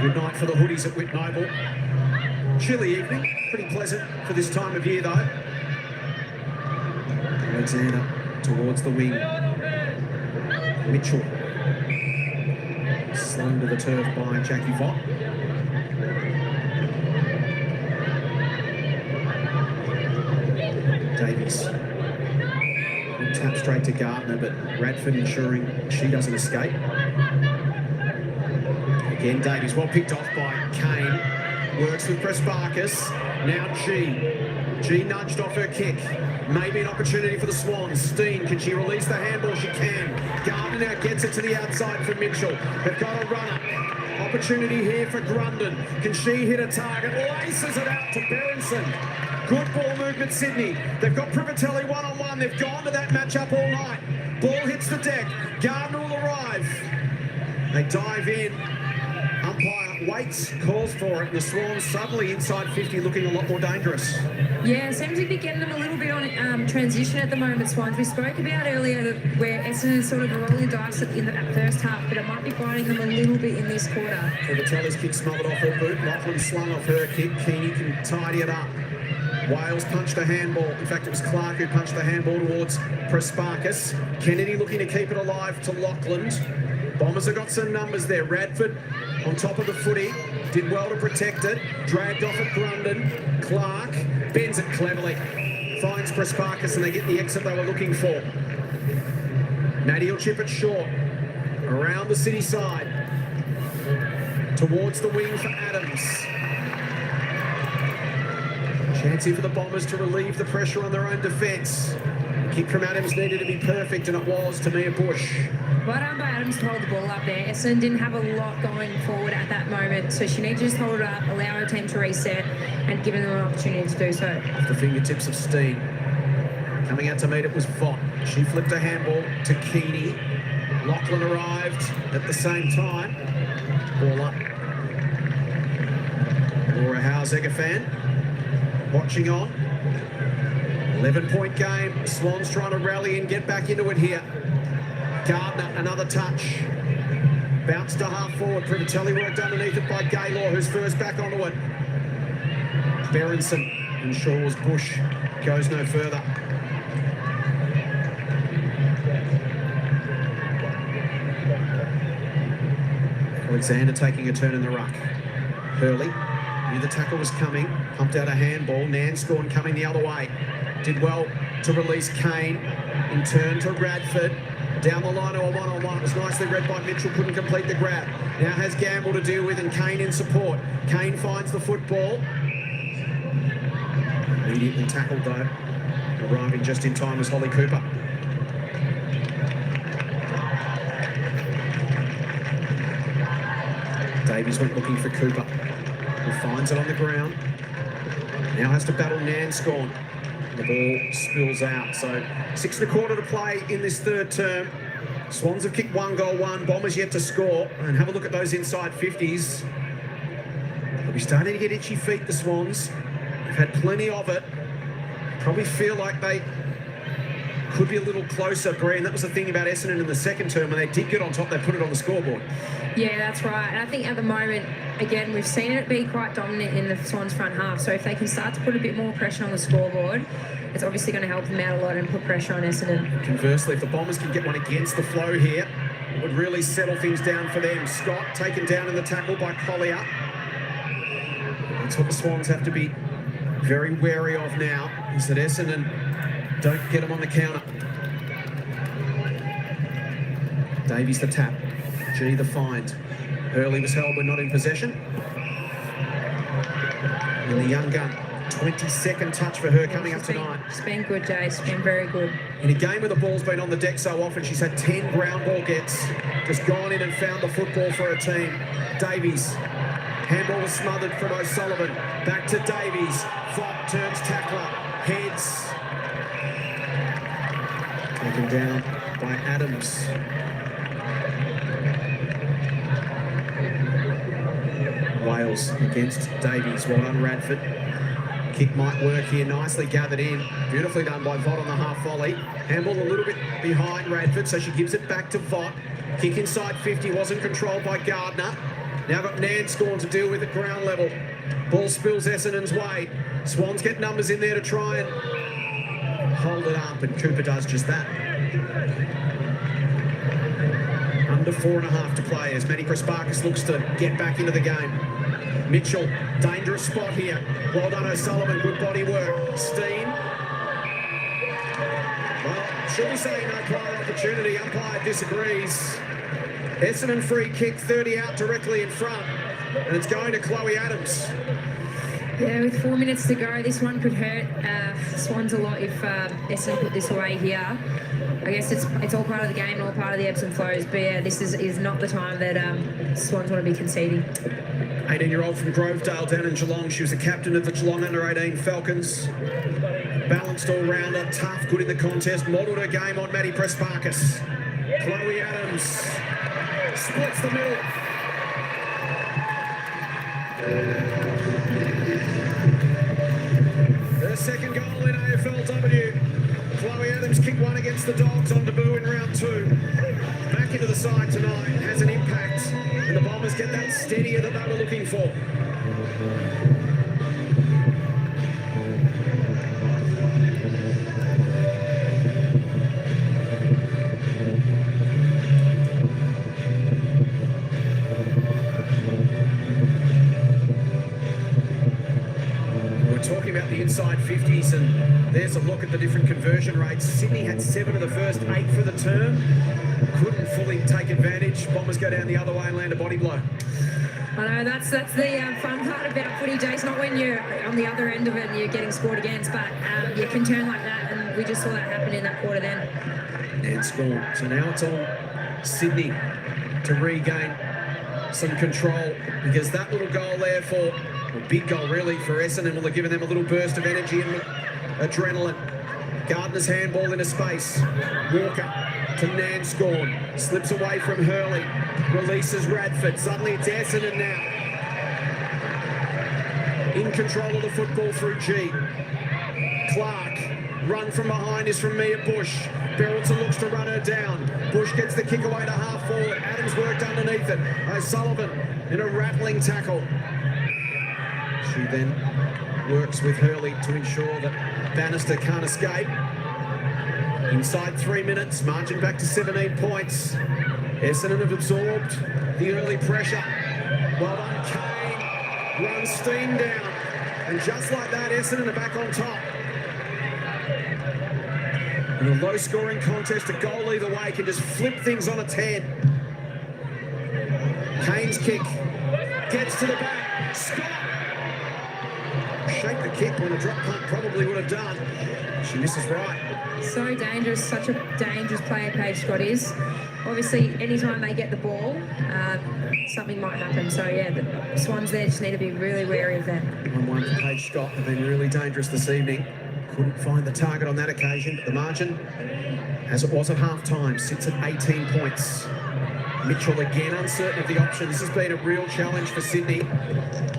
Good night for the hoodies at Whitten Oval. Chilly evening, pretty pleasant for this time of year though. Alexander towards the wing. Mitchell. Slung to the turf by Jackie Vaught. Davies. Tap straight to Gardner, but Radford ensuring she doesn't escape. Again, Davies, well picked off by Kane. Works with Prasparkas. Now G nudged off her kick. Maybe an opportunity for the Swans. Steen, can she release the handball? She can. Gardner now gets it to the outside for Mitchell. They've got a runner. Opportunity here for Grundon. Can she hit a target? Laces it out to Berenson. Good ball movement, Sydney. They've got Privatelli one-on-one. They've gone to that matchup all night. Ball hits the deck. Gardner will arrive. They dive in. Umpire waits, calls for it, and the Swans suddenly inside 50 looking a lot more dangerous. Yeah, seems to be getting them a little bit on transition at the moment, Swans. We spoke about earlier that where Essendon is sort of rolling dice in that first half, but it might be biting them a little bit in this quarter. Privatelli's kick smothered off her boot. Lachlan slung off her kick. Keeney can tidy it up. Wales punched a handball. In fact, it was Clark who punched the handball towards Prasparkas. Kennedy looking to keep it alive to Lachlan. Bombers have got some numbers there. Radford on top of the footy. Did well to protect it. Dragged off at Grundon. Clark bends it cleverly. Finds Prasparkas and they get the exit they were looking for. Maddie will chip it short. Around the city side. Towards the wing for Adams. Chance here for the Bombers to relieve the pressure on their own defence. Kick from Adams needed to be perfect, and it was to Mia Bush. Well done by Adams to hold the ball up there. Essendon didn't have a lot going forward at that moment, so she needed to just hold it up, allow her team to reset, and give them an opportunity to do so. Off the fingertips of Steen. Coming out to meet it was Vaught. She flipped a handball to Keeney. Lachlan arrived at the same time. Ball up. Laura Howe's fan. Watching on. 11-point game. Swans trying to rally and get back into it here. Gardner, another touch. Bounce to half forward. Privatelli worked underneath it by Gaylor, who's first back onto it. Berenson ensures Bush goes no further. Alexander taking a turn in the ruck. Hurley, knew the tackle was coming, pumped out a handball. Nanscorn coming the other way. Did well to release Kane. In turn to Radford. Down the line to a one-on-one. It was nicely read by Mitchell, couldn't complete the grab. Now has Gamble to deal with and Kane in support. Kane finds the football. Immediately tackled though. Arriving just in time was Holly Cooper. Davies went looking for Cooper, who finds it on the ground. Now has to battle Nanscorn. The ball spills out. So 6 1/4 to play in this third term. Swans have kicked 1 goal, 1. Bombers yet to score. And have a look at those inside 50s. They'll be starting to get itchy feet, the Swans. They've had plenty of it. Probably feel like they could be a little closer, Breen. That was the thing about Essendon in the second term. When they did get on top, they put it on the scoreboard. Yeah, that's right. And I think at the moment, again, we've seen it be quite dominant in the Swans front half. So if they can start to put a bit more pressure on the scoreboard, it's obviously going to help them out a lot and put pressure on Essendon. Conversely, if the Bombers can get one against the flow here, it would really settle things down for them. Scott taken down in the tackle by Collier. That's what the Swans have to be very wary of now, is that Essendon don't get them on the counter. Davies the tap. G the find. Hurley was held when not in possession. And the young gun, 22nd touch for her coming up tonight. It's been good, Jay. It's been very good. In a game where the ball's been on the deck so often, she's had 10 ground ball gets. Just gone in and found the football for her team. Davies. Handball was smothered from O'Sullivan. Back to Davies. Vaught turns tackler. Heads. Taken down by Adams. Wales against Davies. Well done, Radford. Kick might work here. Nicely gathered in. Beautifully done by Vaught on the half volley. Handball a little bit behind Radford, so she gives it back to Vaught. Kick inside 50. Wasn't controlled by Gardner. Now got Nanscorn to deal with at ground level. Ball spills Essendon's way. Swans get numbers in there to try and hold it up, and Cooper does just that. Under 4.5 to play as Manny Prasparkas looks to get back into the game. Mitchell, dangerous spot here. Well done, O'Sullivan, good body work. Steen. Well, should we say no prior opportunity? Umpire disagrees. Essendon free kick, 30 out directly in front. And it's going to Chloe Adams. Yeah, with 4 minutes to go, this one could hurt Swans a lot if Essendon put this away here. I guess it's all part of the game and all part of the ebbs and flows, but yeah, this is not the time that Swans want to be conceding. 18-year-old from Grovedale down in Geelong. She was the captain of the Geelong under-18 Falcons. Balanced all-rounder, tough, good in the contest. Modelled her game on Maddie Prespakis. Chloe Adams splits the middle. Her second goal in AFLW. Chloe Adams kicked one against the Dogs on debut in round 2. Back into the side tonight, has an impact, and the Bombers get that steadier that they were looking for. Talking about the inside 50s, and there's a look at the different conversion rates. Sydney had 7 of the first 8 for the term. Couldn't fully take advantage. Bombers go down the other way and land a body blow. I know, that's the fun part about footy, Jace. Not when you're on the other end of it and you're getting scored against, but you can turn like that, and we just saw that happen in that quarter then. And score. So now it's on Sydney to regain some control, because that little goal there for a big goal really for Essendon will have given them a little burst of energy and adrenaline. Gardner's handball into space. Walker to Nanscorn. Slips away from Hurley. Releases Radford. Suddenly it's Essendon now. In control of the football through G. Clark. Run from behind is from Mia Bush. Berylton looks to run her down. Bush gets the kick away to half forward. Adams worked underneath it. O'Sullivan in a rattling tackle. She then works with Hurley to ensure that Bannister can't escape. Inside 3 minutes, marching back to 17 points. Essendon have absorbed the early pressure. Well done, Kane. Runs steam down. And just like that, Essendon are back on top. In a low-scoring contest, a goal either way can just flip things on its head. Kane's kick gets to the back. Scott! Shaped the kick when a drop punt probably would have done. She misses right. So dangerous, such a dangerous player Paige Scott is. Obviously, anytime they get the ball, something might happen. So yeah, the Swans there just need to be really wary of that. 1-1 for Paige Scott have been really dangerous this evening. Couldn't find the target on that occasion, but the margin, as it was at half-time, sits at 18 points. Mitchell again uncertain of the option. This has been a real challenge for Sydney.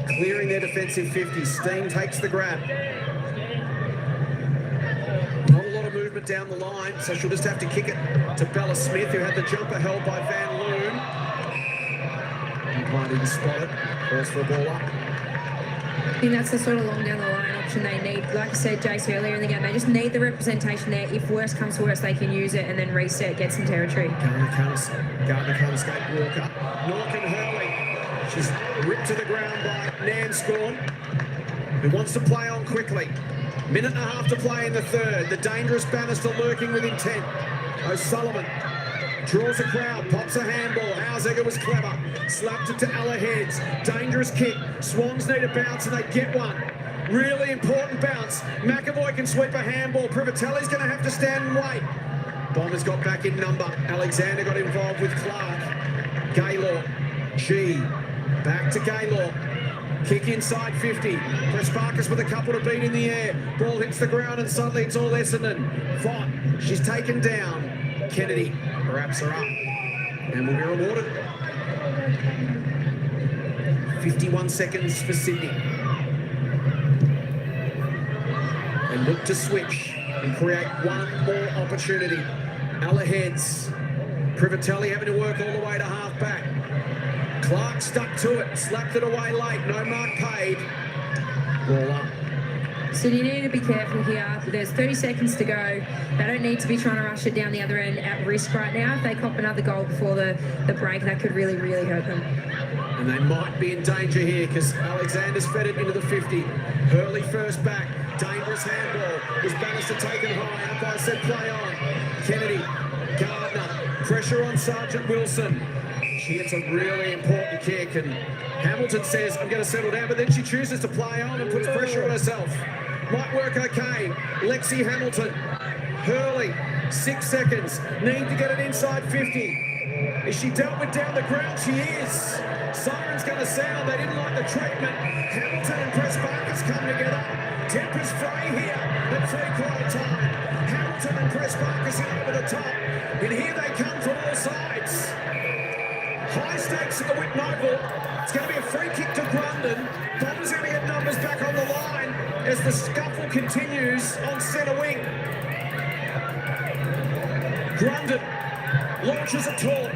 Clearing their defensive 50. Steen takes the grab. Not a lot of movement down the line, so she'll just have to kick it to Bella Smith, who had the jumper held by Van Loon. Umpire didn't spot it. Calls for a ball up. I think that's the sort of long down the line option they need. Like I said, Jace, earlier in the game, they just need the representation there. If worse comes to worse, they can use it and then reset, get some territory. Gardner can't escape Walker. Norkin Hurley. She's ripped to the ground by Nanscorn, who wants to play on quickly. Minute and a half to play in the third. The dangerous Bannister lurking with intent. O'Sullivan draws a crowd, pops a handball. Hauseger was clever. Slapped it to Ella Heads. Dangerous kick. Swans need a bounce and they get one. Really important bounce. McAvoy can sweep a handball. Privatelli's going to have to stand and wait. Bombers got back in number. Alexander got involved with Clark. Gaylor. G. Back to Gaylor. Kick inside 50. Prespakis with a couple to beat in the air. Ball hits the ground and suddenly it's all Essendon. Vaught. She's taken down. Kennedy wraps her up and will be rewarded. 51 seconds for Sydney. And look to switch and create one more opportunity. Ella Heads. Privatelli having to work all the way to half back. Clark stuck to it, slapped it away late, no mark paid. Ball up. So you need to be careful here. There's 30 seconds to go. They don't need to be trying to rush it down the other end at risk right now. If they cop another goal before the break, that could really, really hurt them. And they might be in danger here because Alexander's fed it into the 50. Hurley first back. Dangerous handball. Was Bannister taken high. Umpire said play on. Kennedy. Gardner. Pressure on Sergeant Wilson. She hits a really important kick, and Hamilton says, I'm going to settle down, but then she chooses to play on and puts pressure on herself. Might work okay. Lexi Hamilton. Hurley, 6 seconds. Need to get it inside 50. Is she dealt with down the ground? She is. Siren's going to sound. They didn't like the treatment. Hamilton and Press Barkers come together. Tempers fray here at 3/4 time. Hamilton and Press Barkers in over the top. And here they come from all sides. High stakes at the Whitten Oval. It's going to be a free kick to Grundon. Bombers going to get numbers back on the line as the scuffle continues on centre wing. Grundon launches a taunt.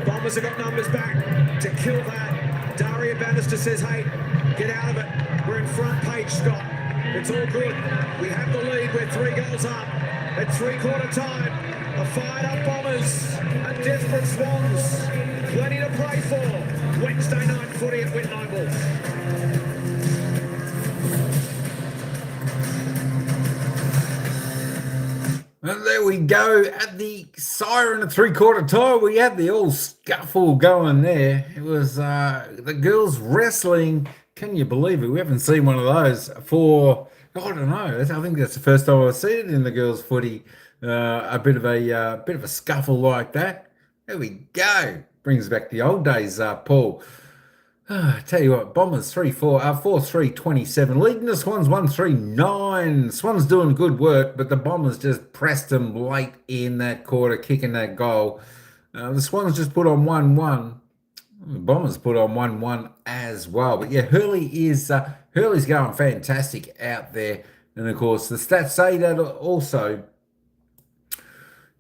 Bombers have got numbers back to kill that. Daria Bannister says, hey, get out of it. We're in front page, Scott. It's all good. We have the lead. We're 3 goals up at 3/4 time. A fired up Bombers, a desperate Swans. Plenty to play for. Wednesday night footy at Whitten Oval. And there we go at the siren at 3/4 time. We had the old scuffle going there. It was the girls wrestling. Can you believe it? We haven't seen one of those for, I don't know. I think that's the first time I've seen it in the girls' footy. A bit of a scuffle like that. There we go. Brings back the old days, Paul. Tell you what, Bombers 4-3-27, leading the Swans 1-3-9. Swans doing good work, but the Bombers just pressed them late in that quarter, kicking that goal. The Swans just put on 1-1. The Bombers put on 1-1 as well. But yeah, Hurley's going fantastic out there. And of course, the stats say that also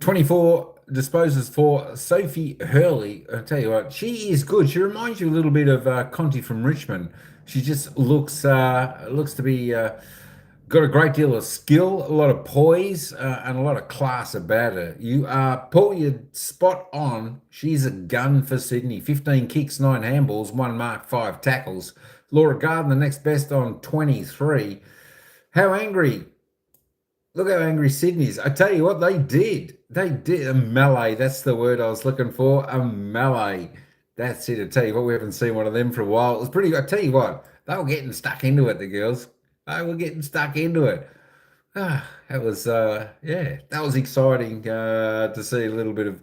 24 disposals for Sophie Hurley. I'll tell you what, she is good. She reminds you a little bit of Conti from Richmond. She just looks to be got a great deal of skill, a lot of poise, and a lot of class about her. You are, Paul, you're spot on. She's a gun for Sydney. 15 kicks, 9 handballs, 1 mark, 5 tackles. Laura Gardner next best on 23. How angry? Look how angry Sydney is. I tell you what, they did. They did a melee. That's the word I was looking for. A melee. That's it. I tell you what, we haven't seen one of them for a while. It was pretty good. I tell you what, they were getting stuck into it, the girls. They were getting stuck into it. That was, that was exciting to see a little bit of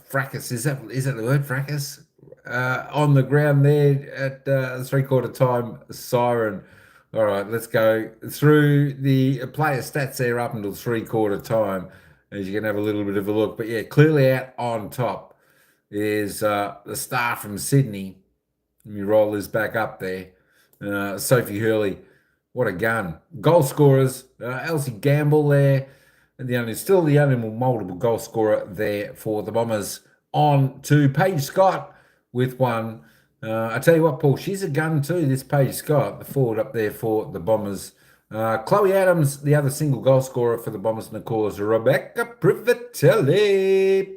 fracas. Is that the word, fracas? On the ground there at 3/4 time siren. All right, let's go through the player stats there up until 3/4 time, as you can have a little bit of a look. But yeah, clearly out on top is the star from Sydney. Let me roll this back up there. Sophie Hurley, what a gun. Goal scorers, Elsie Gamble there, and still the only multiple goal scorer there for the Bombers. On to Paige Scott with 1. I tell you what, Paul, she's a gun too, this Paige Scott, the forward up there for the Bombers. Chloe Adams, the other single goal scorer for the Bombers, and of course, Rebecca Privatelli,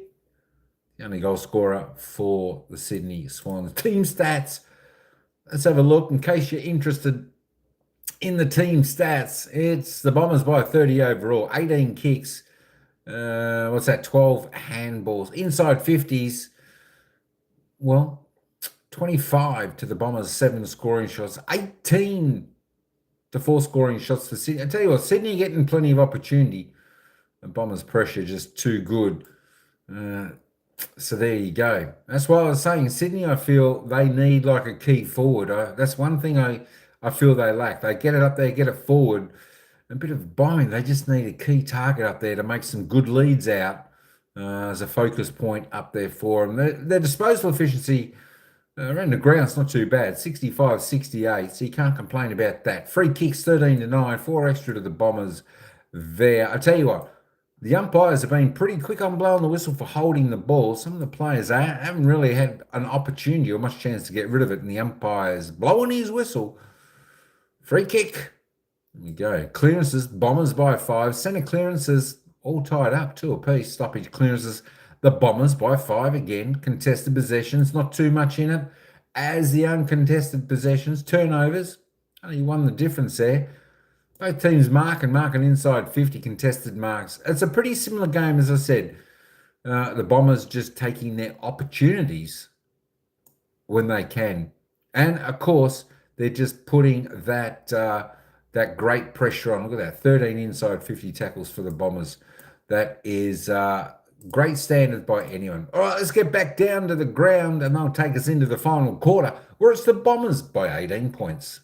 the only goal scorer for the Sydney Swans. Team stats. Let's have a look in case you're interested in the team stats. It's the Bombers by 30 overall, 18 kicks. 12 handballs. Inside 50s, well, 25 to the Bombers, 7 scoring shots, 18 to 4 scoring shots for Sydney. I tell you what, Sydney getting plenty of opportunity. The Bombers' pressure just too good. So there you go. That's why I was saying Sydney, I feel they need like a key forward. That's one thing I feel they lack. They get it up there, get it forward. A bit of bombing. They just need a key target up there to make some good leads out as a focus point up there for them. Their disposal efficiency around the ground's not too bad, 65-68, so you can't complain about that. Free kicks 13-9, 4 extra to the Bombers there. I tell you what, the umpires have been pretty quick on blowing the whistle for holding the ball. Some of the players haven't really had an opportunity or much chance to get rid of it, and the umpire's blowing his whistle. Free kick. There we go. Clearances, Bombers by 5. Centre clearances all tied up, 2 apiece. Stoppage clearances, the Bombers by 5 again. Contested possessions, not too much in it. As the uncontested possessions, turnovers, only one the difference there. Both teams marking inside 50 contested marks. It's a pretty similar game, as I said. The Bombers just taking their opportunities when they can. And, of course, they're just putting that that great pressure on. Look at that, 13 inside 50 tackles for the Bombers. That is great standards by anyone. All right, let's get back down to the ground, and they'll take us into the final quarter, where it's the Bombers by 18 points.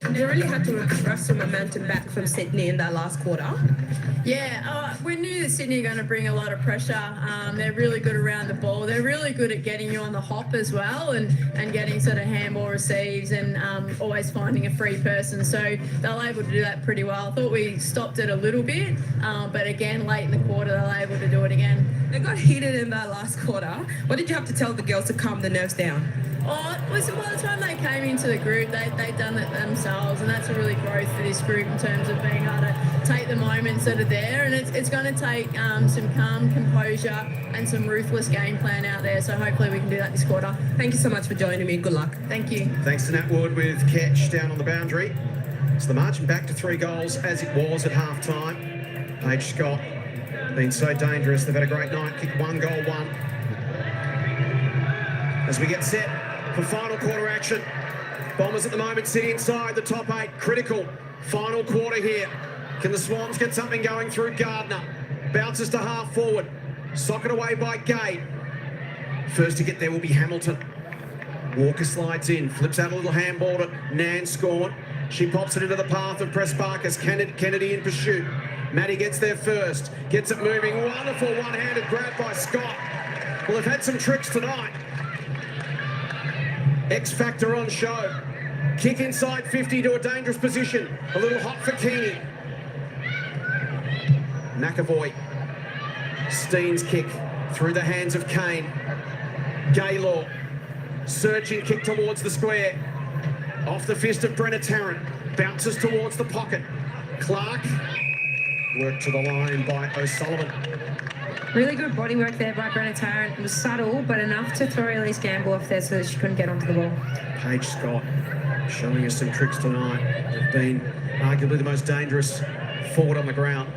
They really had to wrestle momentum back from Sydney in that last quarter. Yeah, we knew that Sydney were going to bring a lot of pressure. They're really good around the ball. They're really good at getting you on the hop as well and getting sort of handball receives and always finding a free person. So they were able to do that pretty well. I thought we stopped it a little bit, but again, late in the quarter, they were able to do it again. They got heated in that last quarter. What did you have to tell the girls to calm the nerves down? Oh, listen, by the time they came into the group, they'd done it themselves, and that's a really growth for this group in terms of being able to take the moments that are there, and it's going to take some calm, composure, and some ruthless game plan out there, so hopefully we can do that this quarter. Thank you so much for joining me. Good luck. Thank you. Thanks to Nat Wood with Ketch down on the boundary. So the marching back to 3 goals as it was at half-time. Paige Scott been so dangerous. They've had a great night. Kicked 1 goal, 1. As we get set for final quarter action. Bombers at the moment sit inside the top 8. Critical final quarter here. Can the Swans get something going through Gardner? Bounces to half forward. Socket away by Gay. First to get there will be Hamilton. Walker slides in, flips out a little handball to Nanscorn. She pops it into the path of Pressparkers. Kennedy in pursuit. Maddie gets there first. Gets it moving. Wonderful one-handed grab by Scott. Well, they've had some tricks tonight. X Factor on show. Kick inside 50 to a dangerous position. A little hot for Keeney. McAvoy. Steen's kick through the hands of Kane. Gaylor. Searching kick towards the square. Off the fist of Brenna Tarrant. Bounces towards the pocket. Clark. Worked to the line by O'Sullivan. Really good body work there by Brenna Tarrant. It was subtle, but enough to throw Elise Gamble off there so that she couldn't get onto the ball. Paige Scott showing us some tricks tonight. They've been arguably the most dangerous forward on the ground.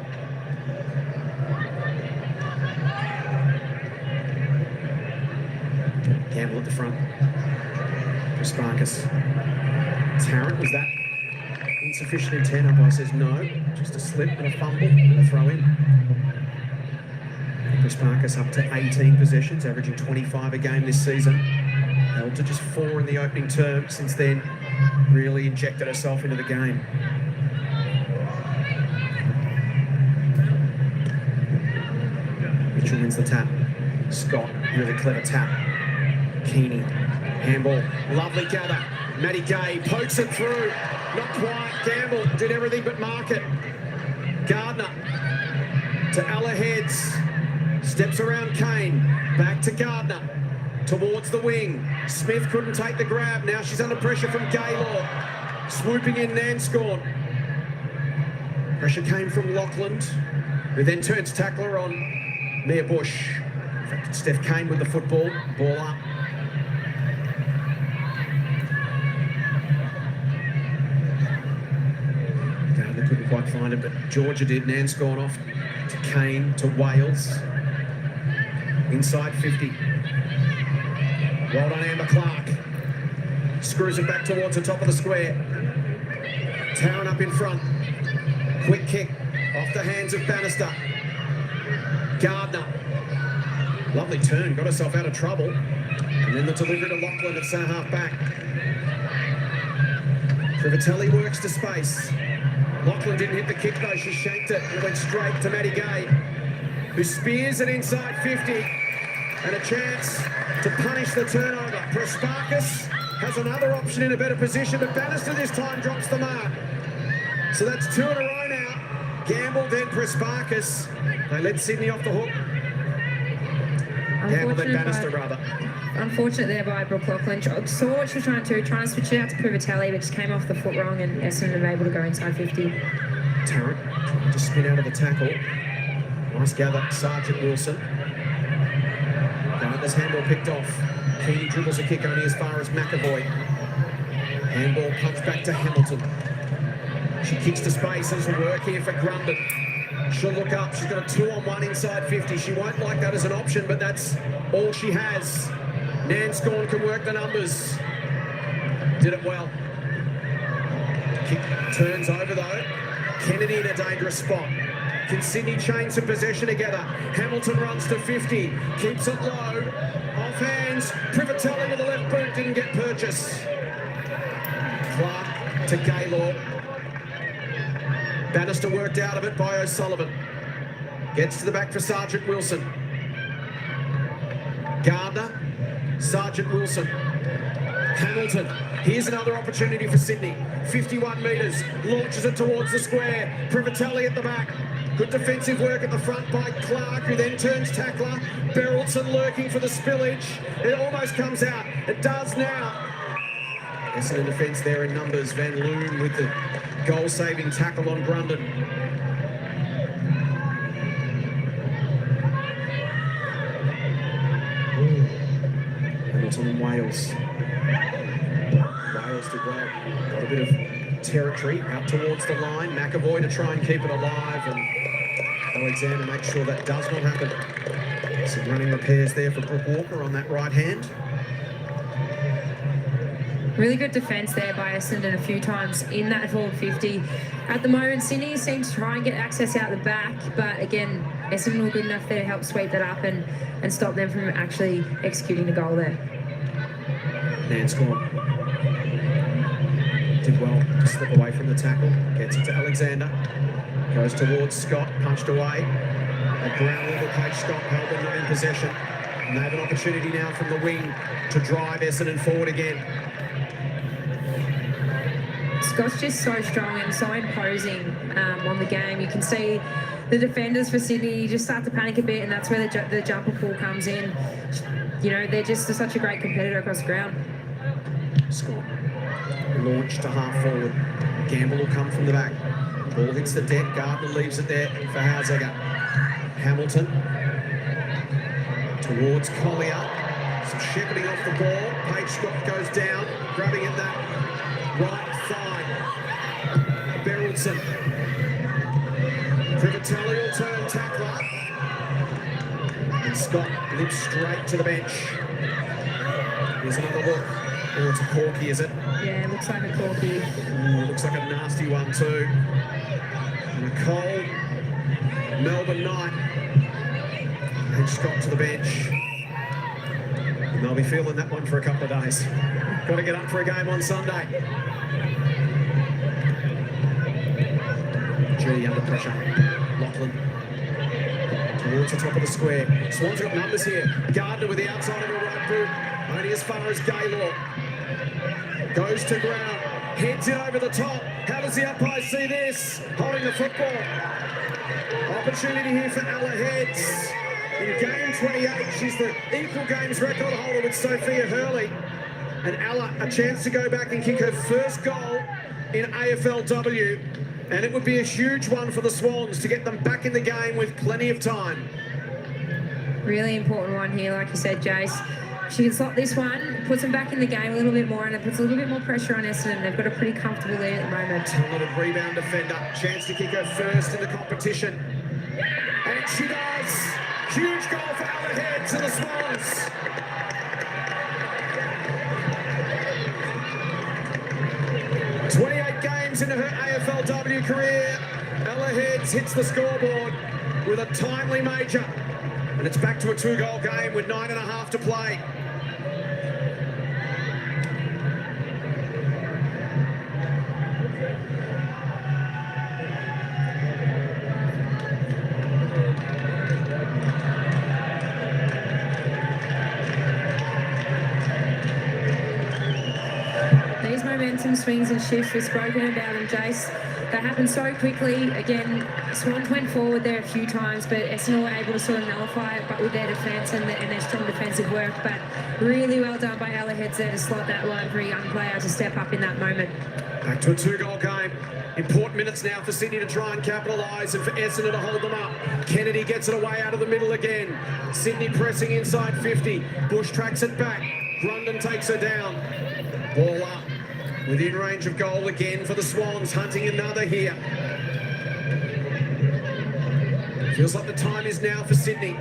Gamble at the front. Sparkus. Tarrant, was that insufficient intent? Umpire says no. Just a slip and a fumble and a throw in. Sparkus up to 18 possessions, averaging 25 a game this season. Held to just 4 in the opening term. Since then, really injected herself into the game. Mitchell wins the tap. Scott, really clever tap. Keeney, handball, lovely gather. Maddie Gay pokes it through. Not quite. Gamble did everything but mark it. Gardner to Ella Heads. Steps around Kane, back to Gardner, towards the wing. Smith couldn't take the grab, now she's under pressure from Gaylor. Swooping in Nanscorn. Pressure came from Lachlan, who then turns tackler on Mia Bush. In fact, Steph Kane with the football, ball up. Gardner couldn't quite find it, but Georgia did. Nanscorn off to Kane, to Wales. Inside 50. Well done, Amber Clark. Screws it back towards the top of the square. Tarrant up in front. Quick kick off the hands of Bannister. Gardner. Lovely turn, got herself out of trouble. And then the delivery to Lachlan at centre half back. Privatelli works to space. Lachlan didn't hit the kick though, she shanked it. It went straight to Maddie Gay, who spears it inside 50, and a chance to punish the turnover. Pressparkers has another option in a better position, but Bannister this time drops the mark. So that's 2 in a row now. Gamble, then Pressparkers. They let Sydney off the hook. Gamble, then Bannister, rather. Unfortunate there by Brooke Lachlan. Saw what she was trying to switch it out to Privatelli, but just came off the foot wrong, and Essendon were able to go inside 50. Tarrant trying to spin out of the tackle. Nice gather, Sergeant Wilson. Gardner's handball picked off. Keeney dribbles a kick only as far as McAvoy. Handball punched back to Hamilton. She kicks to space. There's a work here for Grundon. She'll look up. She's got a 2-on-1 inside 50. She won't like that as an option, but that's all she has. Nanscorn can work the numbers. Did it well. Kick turns over though. Kennedy in a dangerous spot. Can Sydney chain some possession together? Hamilton runs to 50. Keeps it low. Off hands. Privatelli with the left boot. Didn't get purchase. Clark to Gaylord. Bannister worked out of it by O'Sullivan. Gets to the back for Sergeant Wilson. Gardner. Sergeant Wilson. Hamilton. Here's another opportunity for Sydney. 51 metres. Launches it towards the square. Privatelli at the back. Good defensive work at the front by Clark, who then turns tackler. Berylson lurking for the spillage. It almost comes out. It does now. Essendon defence there in numbers. Van Loon with the goal-saving tackle on Grundon. Hamilton and Wales. Wales did well. Got a bit of territory out towards the line. McAvoy to try and keep it alive, and Alexander makes sure that does not happen. Some running repairs there for Brooke Walker on that right hand. Really good defence there by Essendon a few times in that forward 50. At the moment, Sydney seems to try and get access out the back, but again, Essendon were good enough there to help sweep that up and stop them from actually executing the goal there. Nanscorn did well to slip away from the tackle. Gets it to Alexander. Goes towards Scott, punched away. At ground level, Paige Scott held them not in possession. And they have an opportunity now from the wing to drive Essendon forward again. Scott's just so strong and so imposing on the game. You can see the defenders for Sydney just start to panic a bit, and that's where the jumper pull comes in. You know, they're just such a great competitor across the ground. Scott launched to half forward. Gamble will come from the back. Ball hits the deck. Gardner leaves it there for Hausager. Hamilton towards Collier. Some shepherding off the ball. Paige Scott goes down, grabbing at that right thigh. Berylson. Privatelli will turn tackler. And Scott limps straight to the bench. Here's another look. Oh, it's a corky, is it? Yeah, it looks like a corky. Ooh, looks like a nasty one too. And a cold Melbourne night. And Scott to the bench. And they'll be feeling that one for a couple of days. Got to get up for a game on Sunday. G under pressure. Lachlan towards the top of the square. Swans got numbers here. Gardner with the outside of the right boot. Only as far as Gaylord. Goes to ground. Heads it over the top. How does the umpire see this? Holding the football. Opportunity here for Ella Heads. In game 28, she's the equal games record holder with Sophia Hurley. And Ella, a chance to go back and kick her first goal in AFLW. And it would be a huge one for the Swans to get them back in the game with plenty of time. Really important one here, like you said, Jace. She can slot this one, puts them back in the game a little bit more, and it puts a little bit more pressure on Essendon. They've got a pretty comfortable lead at the moment. Talented rebound defender. Chance to kick her first in the competition. And she does. Huge goal for Ella Heads and the Swans. Games into her AFLW career. Ella Heads hits the scoreboard with a timely major. And it's back to a 2-goal game with 9.5 to play. These momentum swings and shifts, we've spoken about them, Jace. They happen so quickly. Again, Swans went forward there a few times, but Essendon were able to sort of nullify it, but with their defence and their strong defensive work. But really well done by Ella Heads there to slot that line for a young player to step up in that moment. Back to a 2-goal game. Important minutes now for Sydney to try and capitalise and for Essendon to hold them up. Kennedy gets it away out of the middle again. Sydney pressing inside 50. Bush tracks it back. Grundon takes her down. Ball up. Within range of goal again for the Swans, hunting another here. Feels like the time is now for Sydney.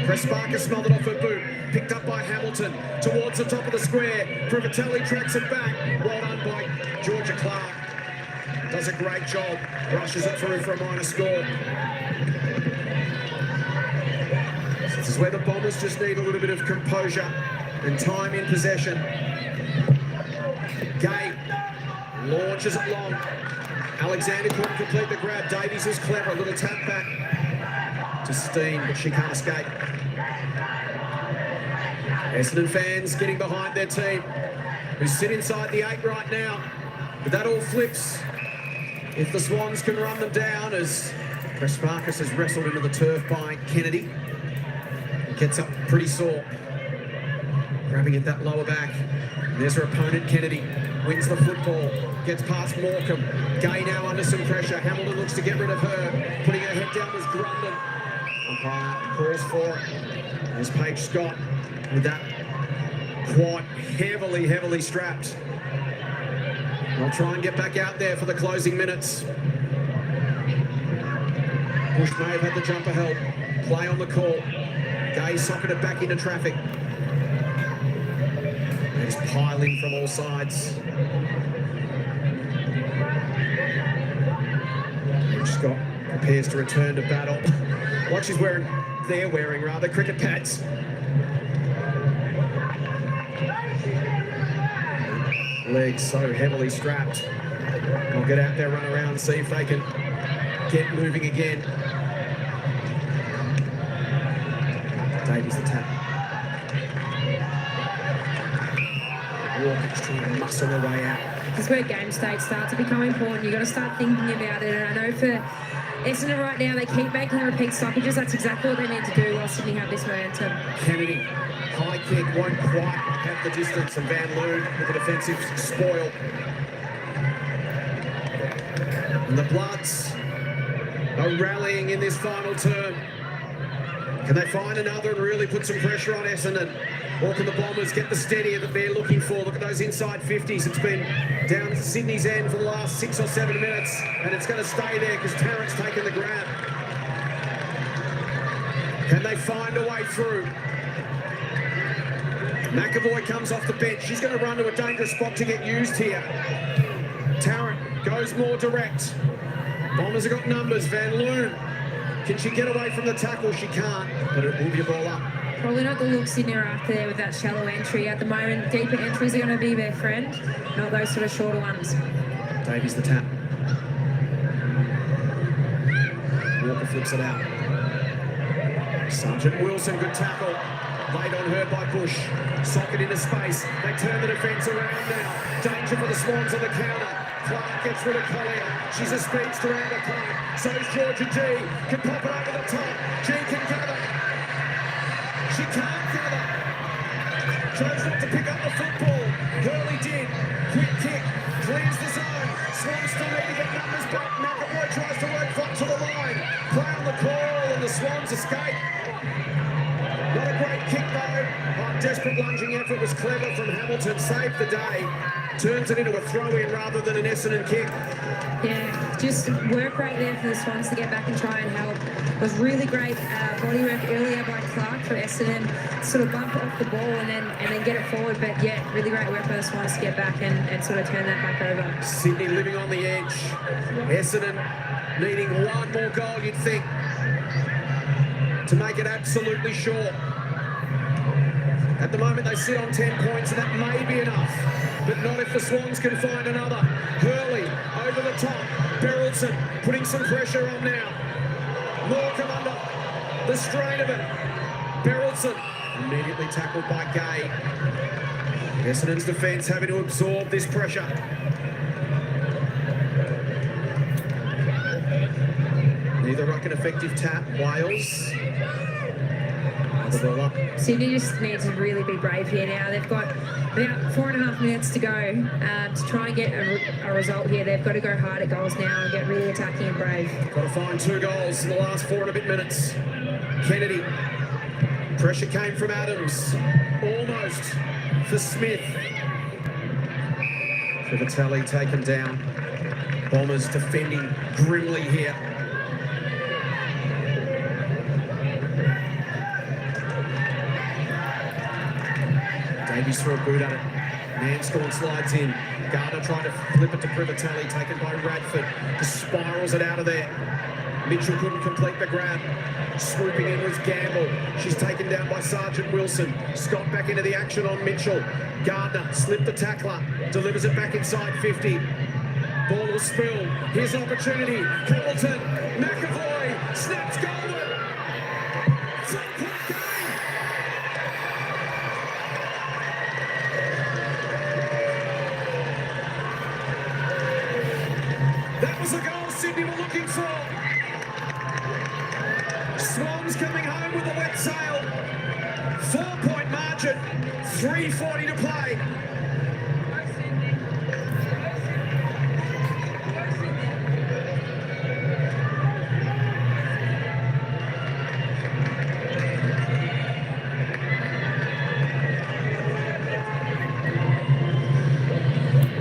Press Barker smothered off her boot. Picked up by Hamilton towards the top of the square. Privatelli tracks it back. Well done by Georgia Clark. Does a great job. Rushes it through for a minor score. This is where the Bombers just need a little bit of composure and time in possession. Gay launches it long. Alexander couldn't complete the grab. Davies was clever. A little tap back to Steen, but she can't escape. Essendon fans getting behind their team, who sit inside the 8 right now. But that all flips if the Swans can run them down, as Chris Marcus is wrestled into the turf by Kennedy. He gets up pretty sore, grabbing at that lower back. And there's her opponent, Kennedy. Wins the football, gets past Morecambe. Gay now under some pressure. Hamilton looks to get rid of her. Putting her head down was Grundon. Umpire calls for it. There's Paige Scott with that quad heavily strapped. They'll try and get back out there for the closing minutes. Bush may have had the jumper held. Play on the call. Gay socketed it back into traffic. They just pile in from all sides. Scott prepares to return to battle. What she's wearing, they're wearing rather, cricket pads. Legs so heavily strapped. They'll get out there, run around, see if they can get moving again. Davies the tap. Walker's trying to muscle their way out. This is where game states start to become important. You've got to start thinking about it. And I know for Essendon right now, they keep making repeat stoppages. That's exactly what they need to do while Sydney have this momentum. Kennedy, high kick, won't quite have the distance, and Van Loon with a defensive spoil. And the Bloods are rallying in this final term. Can they find another and really put some pressure on Essendon? Or can the Bombers get the steadier that they're looking for? Look at those inside 50s. It's been down to Sydney's end for the last 6 or 7 minutes, and it's going to stay there because Tarrant's taken the grab. Can they find a way through? McAvoy comes off the bench. She's going to run to a dangerous spot to get used here. Tarrant goes more direct. Bombers have got numbers. Van Loon. Can she get away from the tackle? She can't, but it will be a ball up. Probably not the look Sydney are after there with that shallow entry. At the moment, deeper entries are going to be their friend, not those sort of shorter ones. Davies the tap. Walker flips it out. Sergeant Wilson, good tackle. Laid on her by Bush. Socket into space. They turn the defence around now. Danger for the Swans on the counter. Clark gets rid of Collier. She's a speedster around the plate. So is Georgia G. Can pop it over the top. G can gather. She can't gather. Chose not to pick up the football. Hurley did. Quick kick. Clears the zone. Swans still need to get numbers back. McAvoy tries to work front to the line. Play on the call and the Swans escape. Not a great kick though. Desperate lunging effort was clever from Hamilton. Saved the day. Turns it into a throw-in rather than an Essendon kick. Yeah, just work right there for the Swans to get back and try and help. It was really great body work earlier by Clark for Essendon. Sort of bump off the ball and then get it forward. But yeah, really great work by the Swans to get back and sort of turn that back over. Sydney living on the edge. Essendon needing one more goal, you'd think, to make it absolutely sure. At the moment they sit on 10 points and that may be enough, but not if the Swans can find another. Hurley over the top. Berylson putting some pressure on now. Morecambe under the strain of it. Berylson immediately tackled by Gay. Essendon's defence having to absorb this pressure. Neither ruck an effective tap. Wales. Sydney just needs to really be brave here now. They've got about 4.5 minutes to go to try and get a result here. They've got to go hard at goals now and get really attacking and brave. Got to find 2 goals in the last 4 and a bit minutes. Kennedy. Pressure came from Adams. Almost for Smith. Privatelli taken down. Bombers defending grimly here. Davies threw a boot at it. Manscorn slides in. Gardner trying to flip it to Privatelli, taken by Radford. Just spirals it out of there. Mitchell couldn't complete the grab. Swooping in was Gamble. She's taken down by Sergeant Wilson. Scott back into the action on Mitchell. Gardner slipped the tackler. Delivers it back inside 50. Ball will spill. Here's an opportunity. Hamilton. McAvoy. Snaps golden. That was the goal Sydney were looking for. Swans coming home with a wet sail. 4-point margin. 3:40 to play.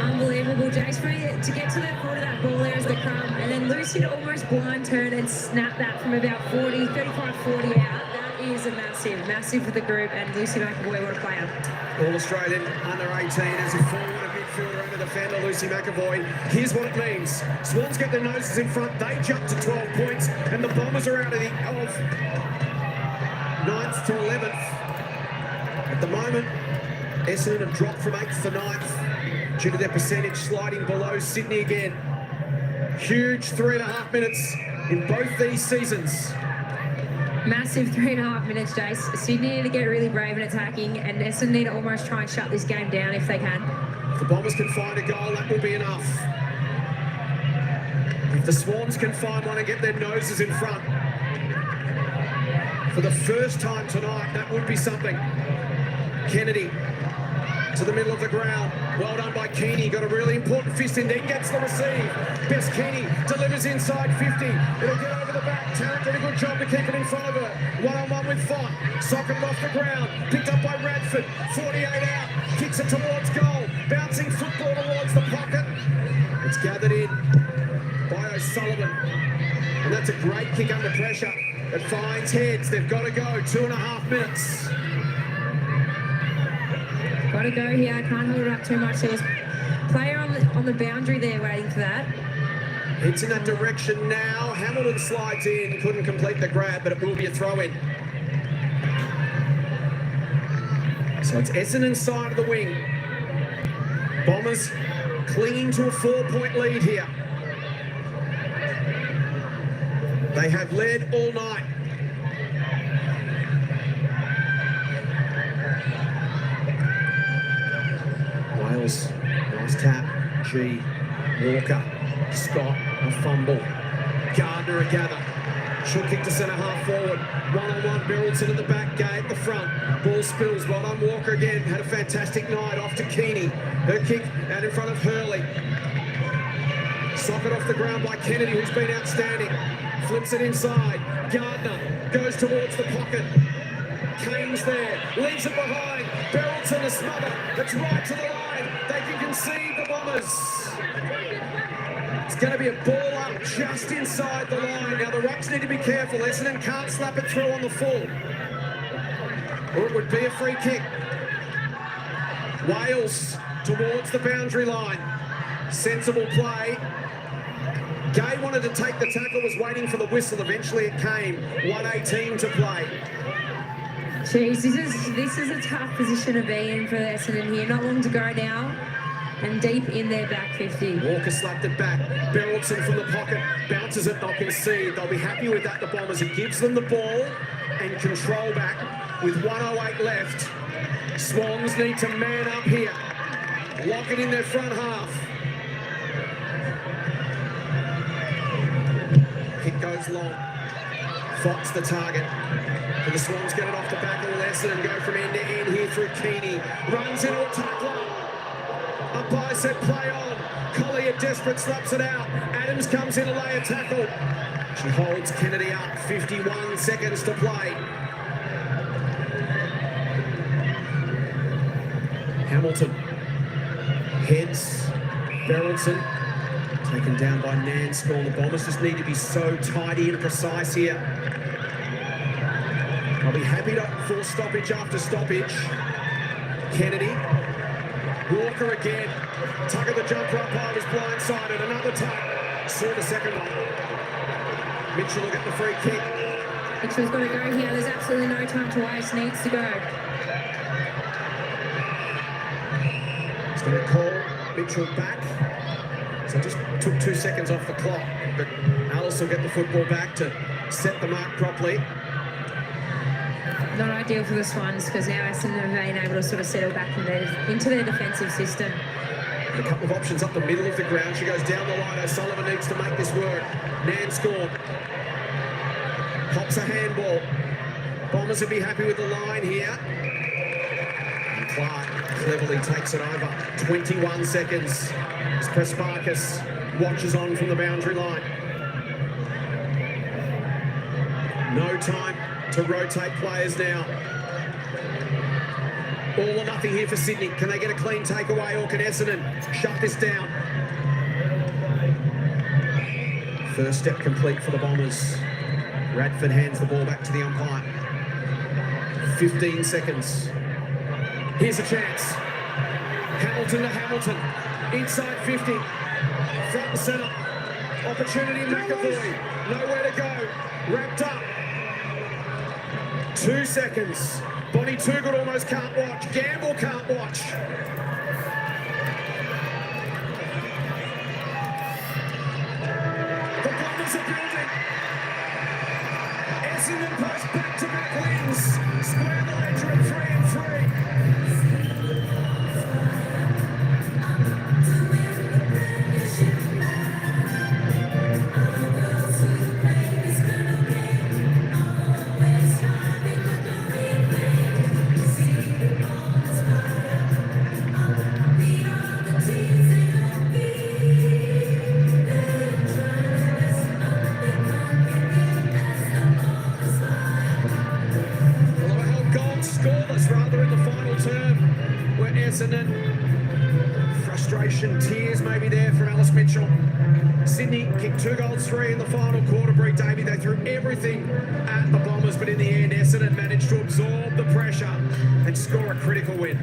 Unbelievable, Jace. To get to that point of that ball there as the crumb, and then Lucy almost blind turn and snap that from about 40, 35, 40 out. That is a massive for the group, and Lucy McAvoy, what a player. All-Australian under 18 as a forward, a midfielder and a defender, Lucy McAvoy. Here's what it means. Swans get their noses in front. They jump to 12 points, and the Bombers are out of 9th to 11th. At the moment, Essendon have dropped from 8th to 9th due to their percentage sliding below Sydney again. Huge 3.5 minutes in both these seasons. Massive 3.5 minutes, Jace. Sydney need to get really brave in attacking, and Essendon need to almost try and shut this game down if they can. If the Bombers can find a goal, that will be enough. If the Swans can find one and get their noses in front, for the first time tonight, that would be something. Kennedy to the middle of the ground. Well done by Keeney. Got a really important fist in there. Gets the receive. Best Keeney delivers inside 50. It'll get over the back. Tarrant did a good job to keep it in front of her. One-on-one with Font. Socketed off the ground. Picked up by Radford. 48 out. Kicks it towards goal. Bouncing football towards the pocket. It's gathered in by O'Sullivan. And that's a great kick under pressure. It finds heads. They've got to go. 2.5 minutes. Got to go here. I can't hold it up too much. There was a player on the boundary there waiting for that. It's in that direction now. Hamilton slides in. Couldn't complete the grab, but it will be a throw-in. So it's Essendon's side of the wing. Bombers clinging to a 4-point lead here. They have led all night. Wales, nice tap. G, Walker, Scott, a fumble. Gardner a gather. She'll kick to centre half forward. One-on-one, Berylson at the back, Gay at the front. Ball spills, well done Walker again. Had a fantastic night, off to Keeney. Her kick out in front of Hurley. Socket off the ground by Kennedy, who's been outstanding. Flips it inside. Gardner goes towards the pocket. Kane's there, leaves it behind. Berylson a smother. It's right to the line. They can concede the Bombers. It's going to be a ball up just inside the line. Now the Rucks need to be careful. Essendon can't slap it through on the full, or it would be a free kick. Wales towards the boundary line. Sensible play. Gay wanted to take the tackle, was waiting for the whistle. Eventually it came. 1:18 to play. Jeez, this is a tough position to be in for Essendon here. Not long to go now, and deep in their back 50. Walker slapped it back. Berylson from the pocket bounces it. They'll concede. They'll be happy with that, the Bombers. It gives them the ball and control back with 1:08 left. Swans need to man up here. Lock it in their front half. Kick goes long. Fox the target. And the Swans get it off the back of the lesson and go from end to end here through Keeney. Runs into a tackler. Umpire said play on. Collier desperate slaps it out. Adams comes in to lay a tackle. She holds Kennedy up. 51 seconds to play. Hamilton heads. Berylson taken down by Nanscall. The Bombers just need to be so tidy and precise here. I'll be happy to force stoppage after stoppage. Kennedy. Walker again. Tug of the jumper umpire was blindsided. Another tug. Saw the second one. Mitchell will get the free kick. Mitchell's got to go here. There's absolutely no time to waste. Needs to go. He's going to call Mitchell back. So just took 2 seconds off the clock. But Alice will get the football back to set the mark properly. Not ideal for the Swans because now Essendon have been able to sort of settle back into their defensive system. A couple of options up the middle of the ground. She goes down the line. O'Sullivan needs to make this work. Nan scored. Pops a handball. Bombers will be happy with the line here. And Clark cleverly takes it over. 21 seconds as Prespakis watches on from the boundary line. No time to rotate players now. All or nothing here for Sydney. Can they get a clean takeaway or can Essendon shut this down? First step complete for the Bombers. Radford hands the ball back to the umpire. 15 seconds. Here's a chance. Hamilton to Hamilton. Inside 50. Front and centre. Opportunity McAvoy. Nowhere to go. Wrapped up. 2 seconds. Bonnie Toogood almost can't watch. Gamble can't watch. The Bombers are building. Essendon post back-to-back wins. Square the ledger at 3-3. Rather in the final term where Essendon, frustration, tears maybe there from Alice Mitchell. Sydney kicked 2 goals 3 in the final quarter. Brie Davey, they threw everything at the Bombers, but in the end Essendon managed to absorb the pressure and score a critical win.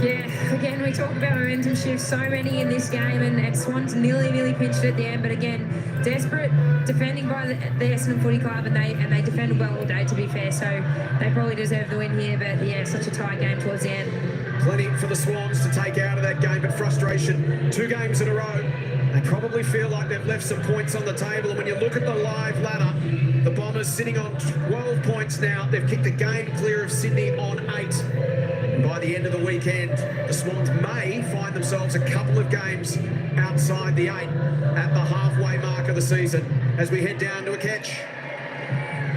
Yeah, again, we talk about momentum shifts, so many in this game, and Swans nearly pinched it at the end, but again, desperate defending by the Essendon Footy Club, and they defended well all day, to be fair, so they probably deserve the win here, but yeah, such a tight game towards the end. Plenty for the Swans to take out of that game, but frustration, 2 games in a row. They probably feel like they've left some points on the table, and when you look at the live ladder, the Bombers sitting on 12 points now. They've kicked a game clear of Sydney on 8. And by the end of the weekend, the Swans may find themselves a couple of games outside the 8 at the halfway mark of the season as we head down to a catch.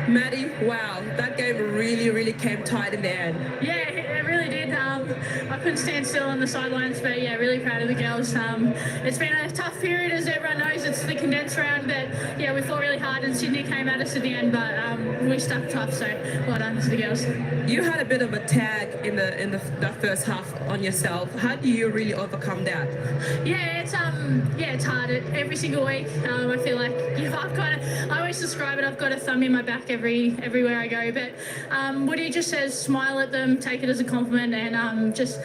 Maddie, wow, that game really came tight in the end. Yeah, it really did. I couldn't stand still on the sidelines, but yeah, really proud of the girls. It's been a tough period, as everyone knows. It's the condensed round, but yeah, we fought really hard and Sydney came at us at the end, but we stuck tough, so well done to the girls. You had a bit of a tag in that first half on yourself. How do you really overcome that? Yeah, it's hard. Every single week, I feel like I always describe it. I've got a thumb in my back everywhere I go. But Woody just says, smile at them, take it as a compliment, and just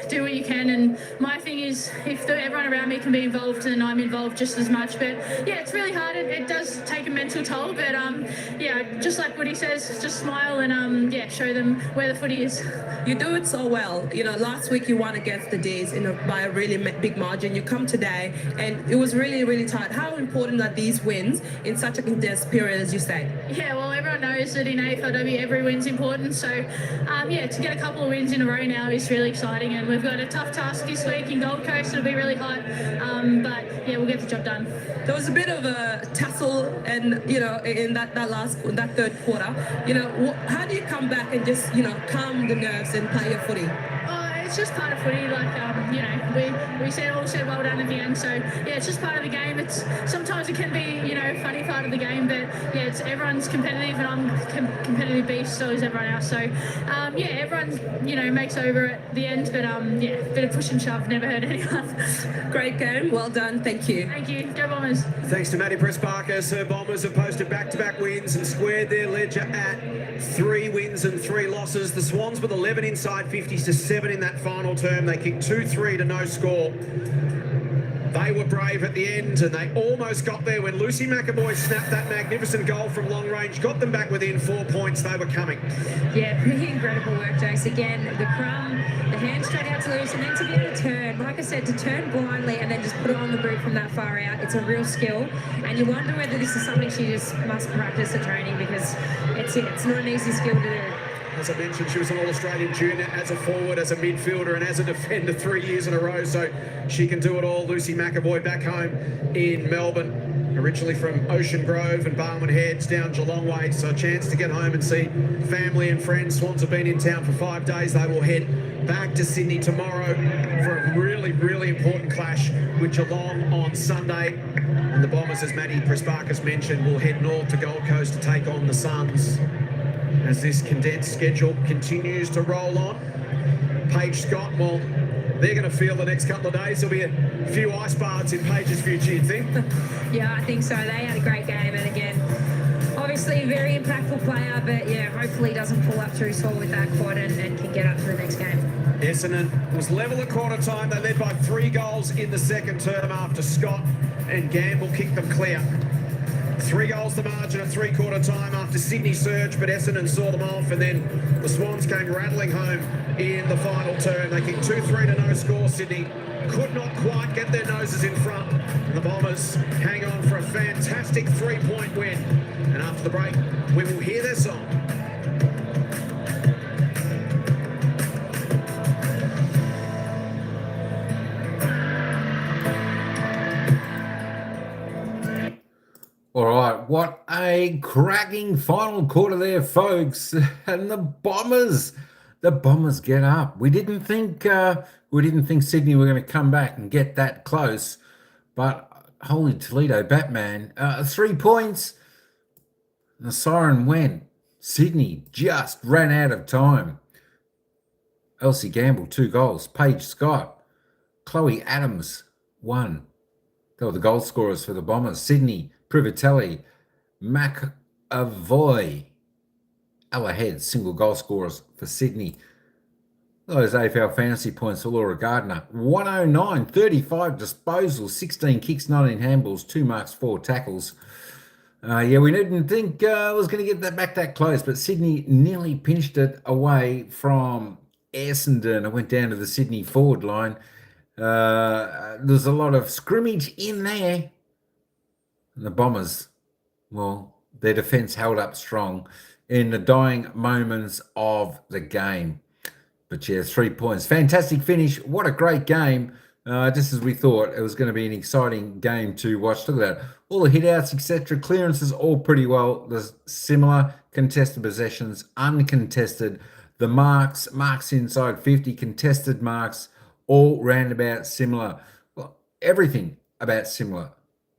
do what you can. And my thing is, if everyone around me can be involved, then I'm involved just as much. But yeah, it's really hard. It does take a mental toll. But just like Woody says, just smile and show them where the footy is. You do it so well. You know, last week you won against the D's by a really big margin. You come today and it was really tight. How important are these wins in such a condensed period, as you say? Yeah, well, everyone knows that in AFLW every win's important. So to get a couple of wins in a row now is really exciting, and we've got a tough task this week in Gold Coast. It'll be really hot, but yeah, we'll get the job done. There was a bit of a tussle, and in that third quarter. How do you come back and just calm the nerves and play your footy? It's it's just part of footy. Like we all said well done at the end. So yeah, it's just part of the game. It's sometimes it can be funny part of the game, but yeah, it's everyone's competitive, and I'm competitive beast, so is everyone else. So yeah, everyone makes over at the end, but yeah, bit of push and shove never hurt anyone. Great game. Well done. Thank you. Thank you. Go Bombers. Thanks to Maddie Pressparker, her Bombers have posted back-to-back wins and squared their ledger at 3 wins and 3 losses. The Swans with 11 inside 50s to 7 in that final term. They kicked 2-3 to no score. They were brave at the end, and they almost got there when Lucy McAvoy snapped that magnificent goal from long range, got them back within 4 points. They were coming. Yeah, pretty incredible work, Jace. Again, the crumb, the hand straight out to loose, and then to be able to turn, like I said, to turn blindly and then just put it on the boot from that far out. It's a real skill, and you wonder whether this is something she just must practice at training, because it's not an easy skill to do. As I mentioned, she was an All-Australian junior as a forward, as a midfielder, and as a defender 3 years in a row, so she can do it all. Lucy McAvoy back home in Melbourne, originally from Ocean Grove and Barwon Heads down Geelong way, so a chance to get home and see family and friends. Swans have been in town for 5 days. They will head back to Sydney tomorrow for a really, really important clash with Geelong on Sunday. And the Bombers, as Maddie Pressparker's mentioned, will head north to Gold Coast to take on the Suns. As this condensed schedule continues to roll on, Paige Scott, well, they're going to feel the next couple of days. There'll be a few ice baths in Paige's future, you'd think. Yeah, I think so. They had a great game, and again, obviously a very impactful player, but yeah, hopefully doesn't pull up too sore with that quad and can get up to the next game. Essendon was level at quarter time. They led by 3 goals in the second term after Scott and Gamble kicked them clear. 3 goals the margin at 3/4 time after Sydney surged, but Essendon saw them off, and then the Swans came rattling home in the final term. They kicked 2-3 to no score. Sydney could not quite get their noses in front. The Bombers hang on for a fantastic 3-point win. And after the break, we will hear their song. All right, what a cracking final quarter there, folks. And the Bombers get up. We didn't think Sydney were going to come back and get that close, but holy Toledo, Batman, 3 points. The siren went. Sydney just ran out of time. Elsie Gamble, 2 goals. Paige Scott, Chloe Adams, 1. They were the goal scorers for the Bombers. Sydney, Privatelli, McAvoy, Ella Head, single goal scorers for Sydney. Those AFL fantasy points for Laura Gardner. 109, 35 disposals, 16 kicks, 19 handballs, 2 marks, 4 tackles. Yeah, we didn't think I was going to get that back that close, but Sydney nearly pinched it away from Essendon. It went down to the Sydney forward line. There's a lot of scrimmage in there. And the Bombers, well, their defence held up strong in the dying moments of the game. But yeah, 3 points. Fantastic finish. What a great game. Just as we thought, it was going to be an exciting game to watch. Look at that. All the hit-outs, etc. Clearances, all pretty well. There's similar contested possessions, uncontested. The marks inside 50, contested marks, all round about similar. Well, everything about similar.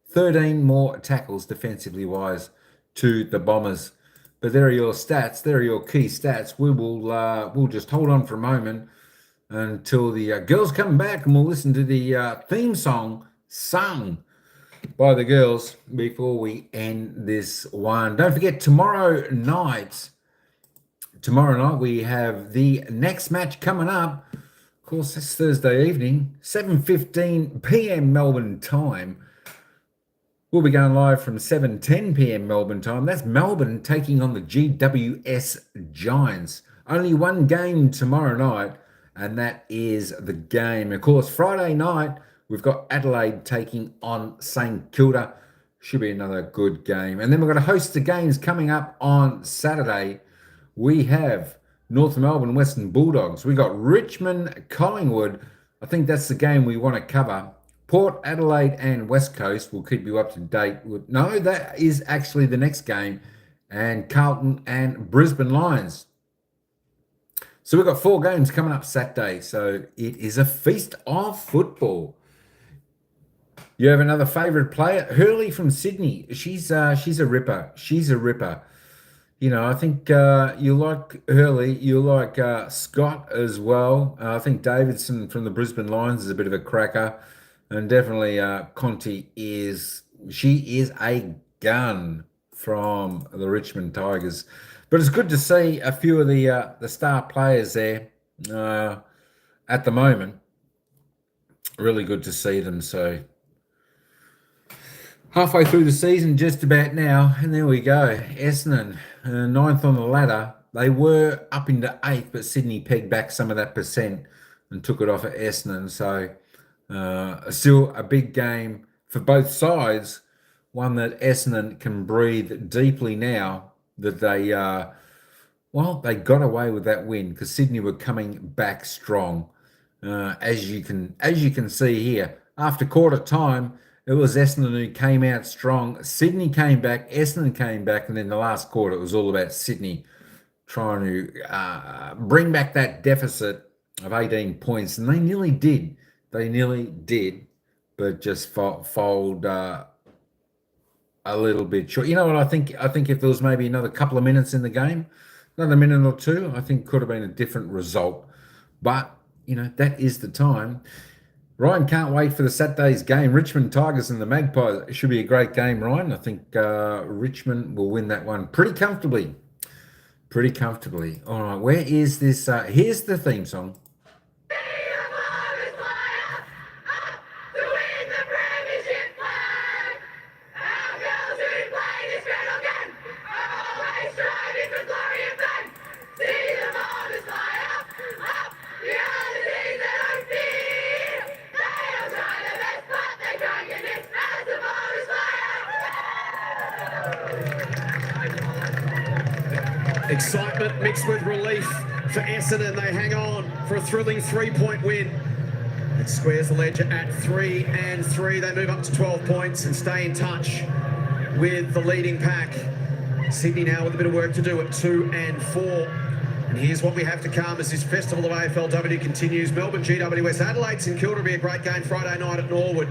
13 more tackles defensively wise to the Bombers. But there are your stats. There are your key stats. We'll just hold on for a moment until the girls come back, and we'll listen to the theme song sung by the girls before we end this one. Don't forget, tomorrow night we have the next match coming up. Of course, it's Thursday evening, 7:15 p.m. Melbourne time. We'll be going live from 7:10 p.m. Melbourne time. That's Melbourne taking on the GWS Giants. Only one game tomorrow night, and that is the game. Of course, Friday night, we've got Adelaide taking on St Kilda. Should be another good game. And then we're going to host the games coming up on Saturday. We have North Melbourne Western Bulldogs. We got Richmond Collingwood. I think that's the game we want to cover. Port Adelaide and West Coast will keep you up to date. No, that is actually the next game. And Carlton and Brisbane Lions. So we've got 4 games coming up Saturday. So it is a feast of football. You have another favourite player, Hurley from Sydney. She's a ripper. She's a ripper. You know, I think you like Hurley. You like Scott as well. I think Davidson from the Brisbane Lions is a bit of a cracker, and definitely Conti is. She is a gun from the Richmond Tigers. But it's good to see a few of the star players there at the moment. Really good to see them. So halfway through the season, just about now, and there we go. Essendon, 9th on the ladder. They were up into 8th, but Sydney pegged back some of that percent and took it off at Essendon. So still a big game for both sides. One that Essendon can breathe deeply now that they, they got away with that win because Sydney were coming back strong. As you can see here, after quarter time, it was Essendon who came out strong. Sydney came back, Essendon came back, and then the last quarter, it was all about Sydney trying to bring back that deficit of 18 points. And they nearly did. They nearly did, but just fold a little bit short. You know what I think? I think if there was maybe another couple of minutes in the game, another minute or two, I think could have been a different result. But, you know, that is the time. Ryan can't wait for the Saturday's game. Richmond Tigers and the Magpies. It should be a great game, Ryan. I think Richmond will win that one pretty comfortably. Pretty comfortably. All right, where is this? Here's the theme song. Excitement mixed with relief for Essendon. They hang on for a thrilling 3-point win. It squares the ledger at 3-3. They move up to 12 points and stay in touch with the leading pack. Sydney now with a bit of work to do at 2-4. And here's what we have to come as this festival of AFLW continues. Melbourne, GWS, Adelaide, St Kilda will be a great game Friday night at Norwood.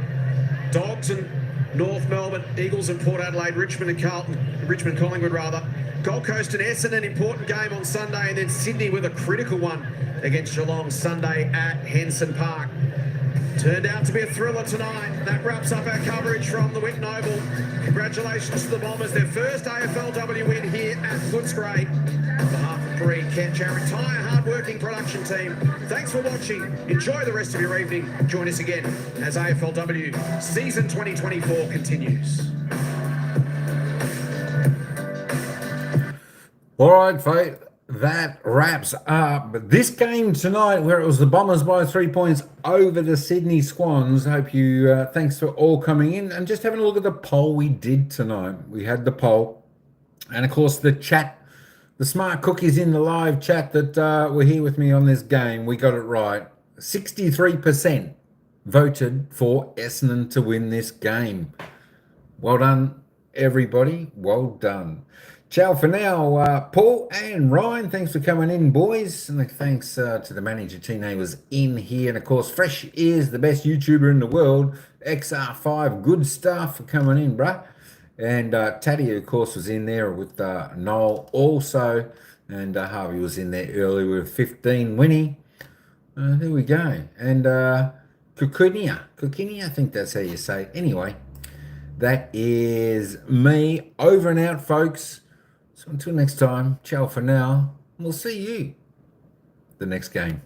Dogs and North Melbourne, Eagles and Port Adelaide, Richmond and Collingwood rather. Gold Coast and Essendon, important game on Sunday, and then Sydney with a critical one against Geelong Sunday at Henson Park. Turned out to be a thriller tonight. That wraps up our coverage from the Whitten Oval. Congratulations to the Bombers, their first AFLW win here at Footscray. On behalf of Bree, Kent, our entire hard-working production team, thanks for watching. Enjoy the rest of your evening. Join us again as AFLW Season 2024 continues. All right, folks, that wraps up this game tonight where it was the Bombers by 3 points over the Sydney Swans. Hope you, thanks for all coming in and just having a look at the poll we did tonight. We had the poll and, of course, the chat, the smart cookies in the live chat that were here with me on this game. We got it right. 63% voted for Essendon to win this game. Well done, everybody. Well done. Ciao for now, Paul and Ryan. Thanks for coming in, boys. And thanks to the manager, Tine was in here. And, of course, Fresh is the best YouTuber in the world. XR5, good stuff for coming in, bruh. And Taddy, of course, was in there with Noel also. And Harvey was in there early with 15 Winnie. There we go. And Kukinia, I think that's how you say it. Anyway, that is me over and out, folks. So until next time, ciao for now. We'll see you the next game.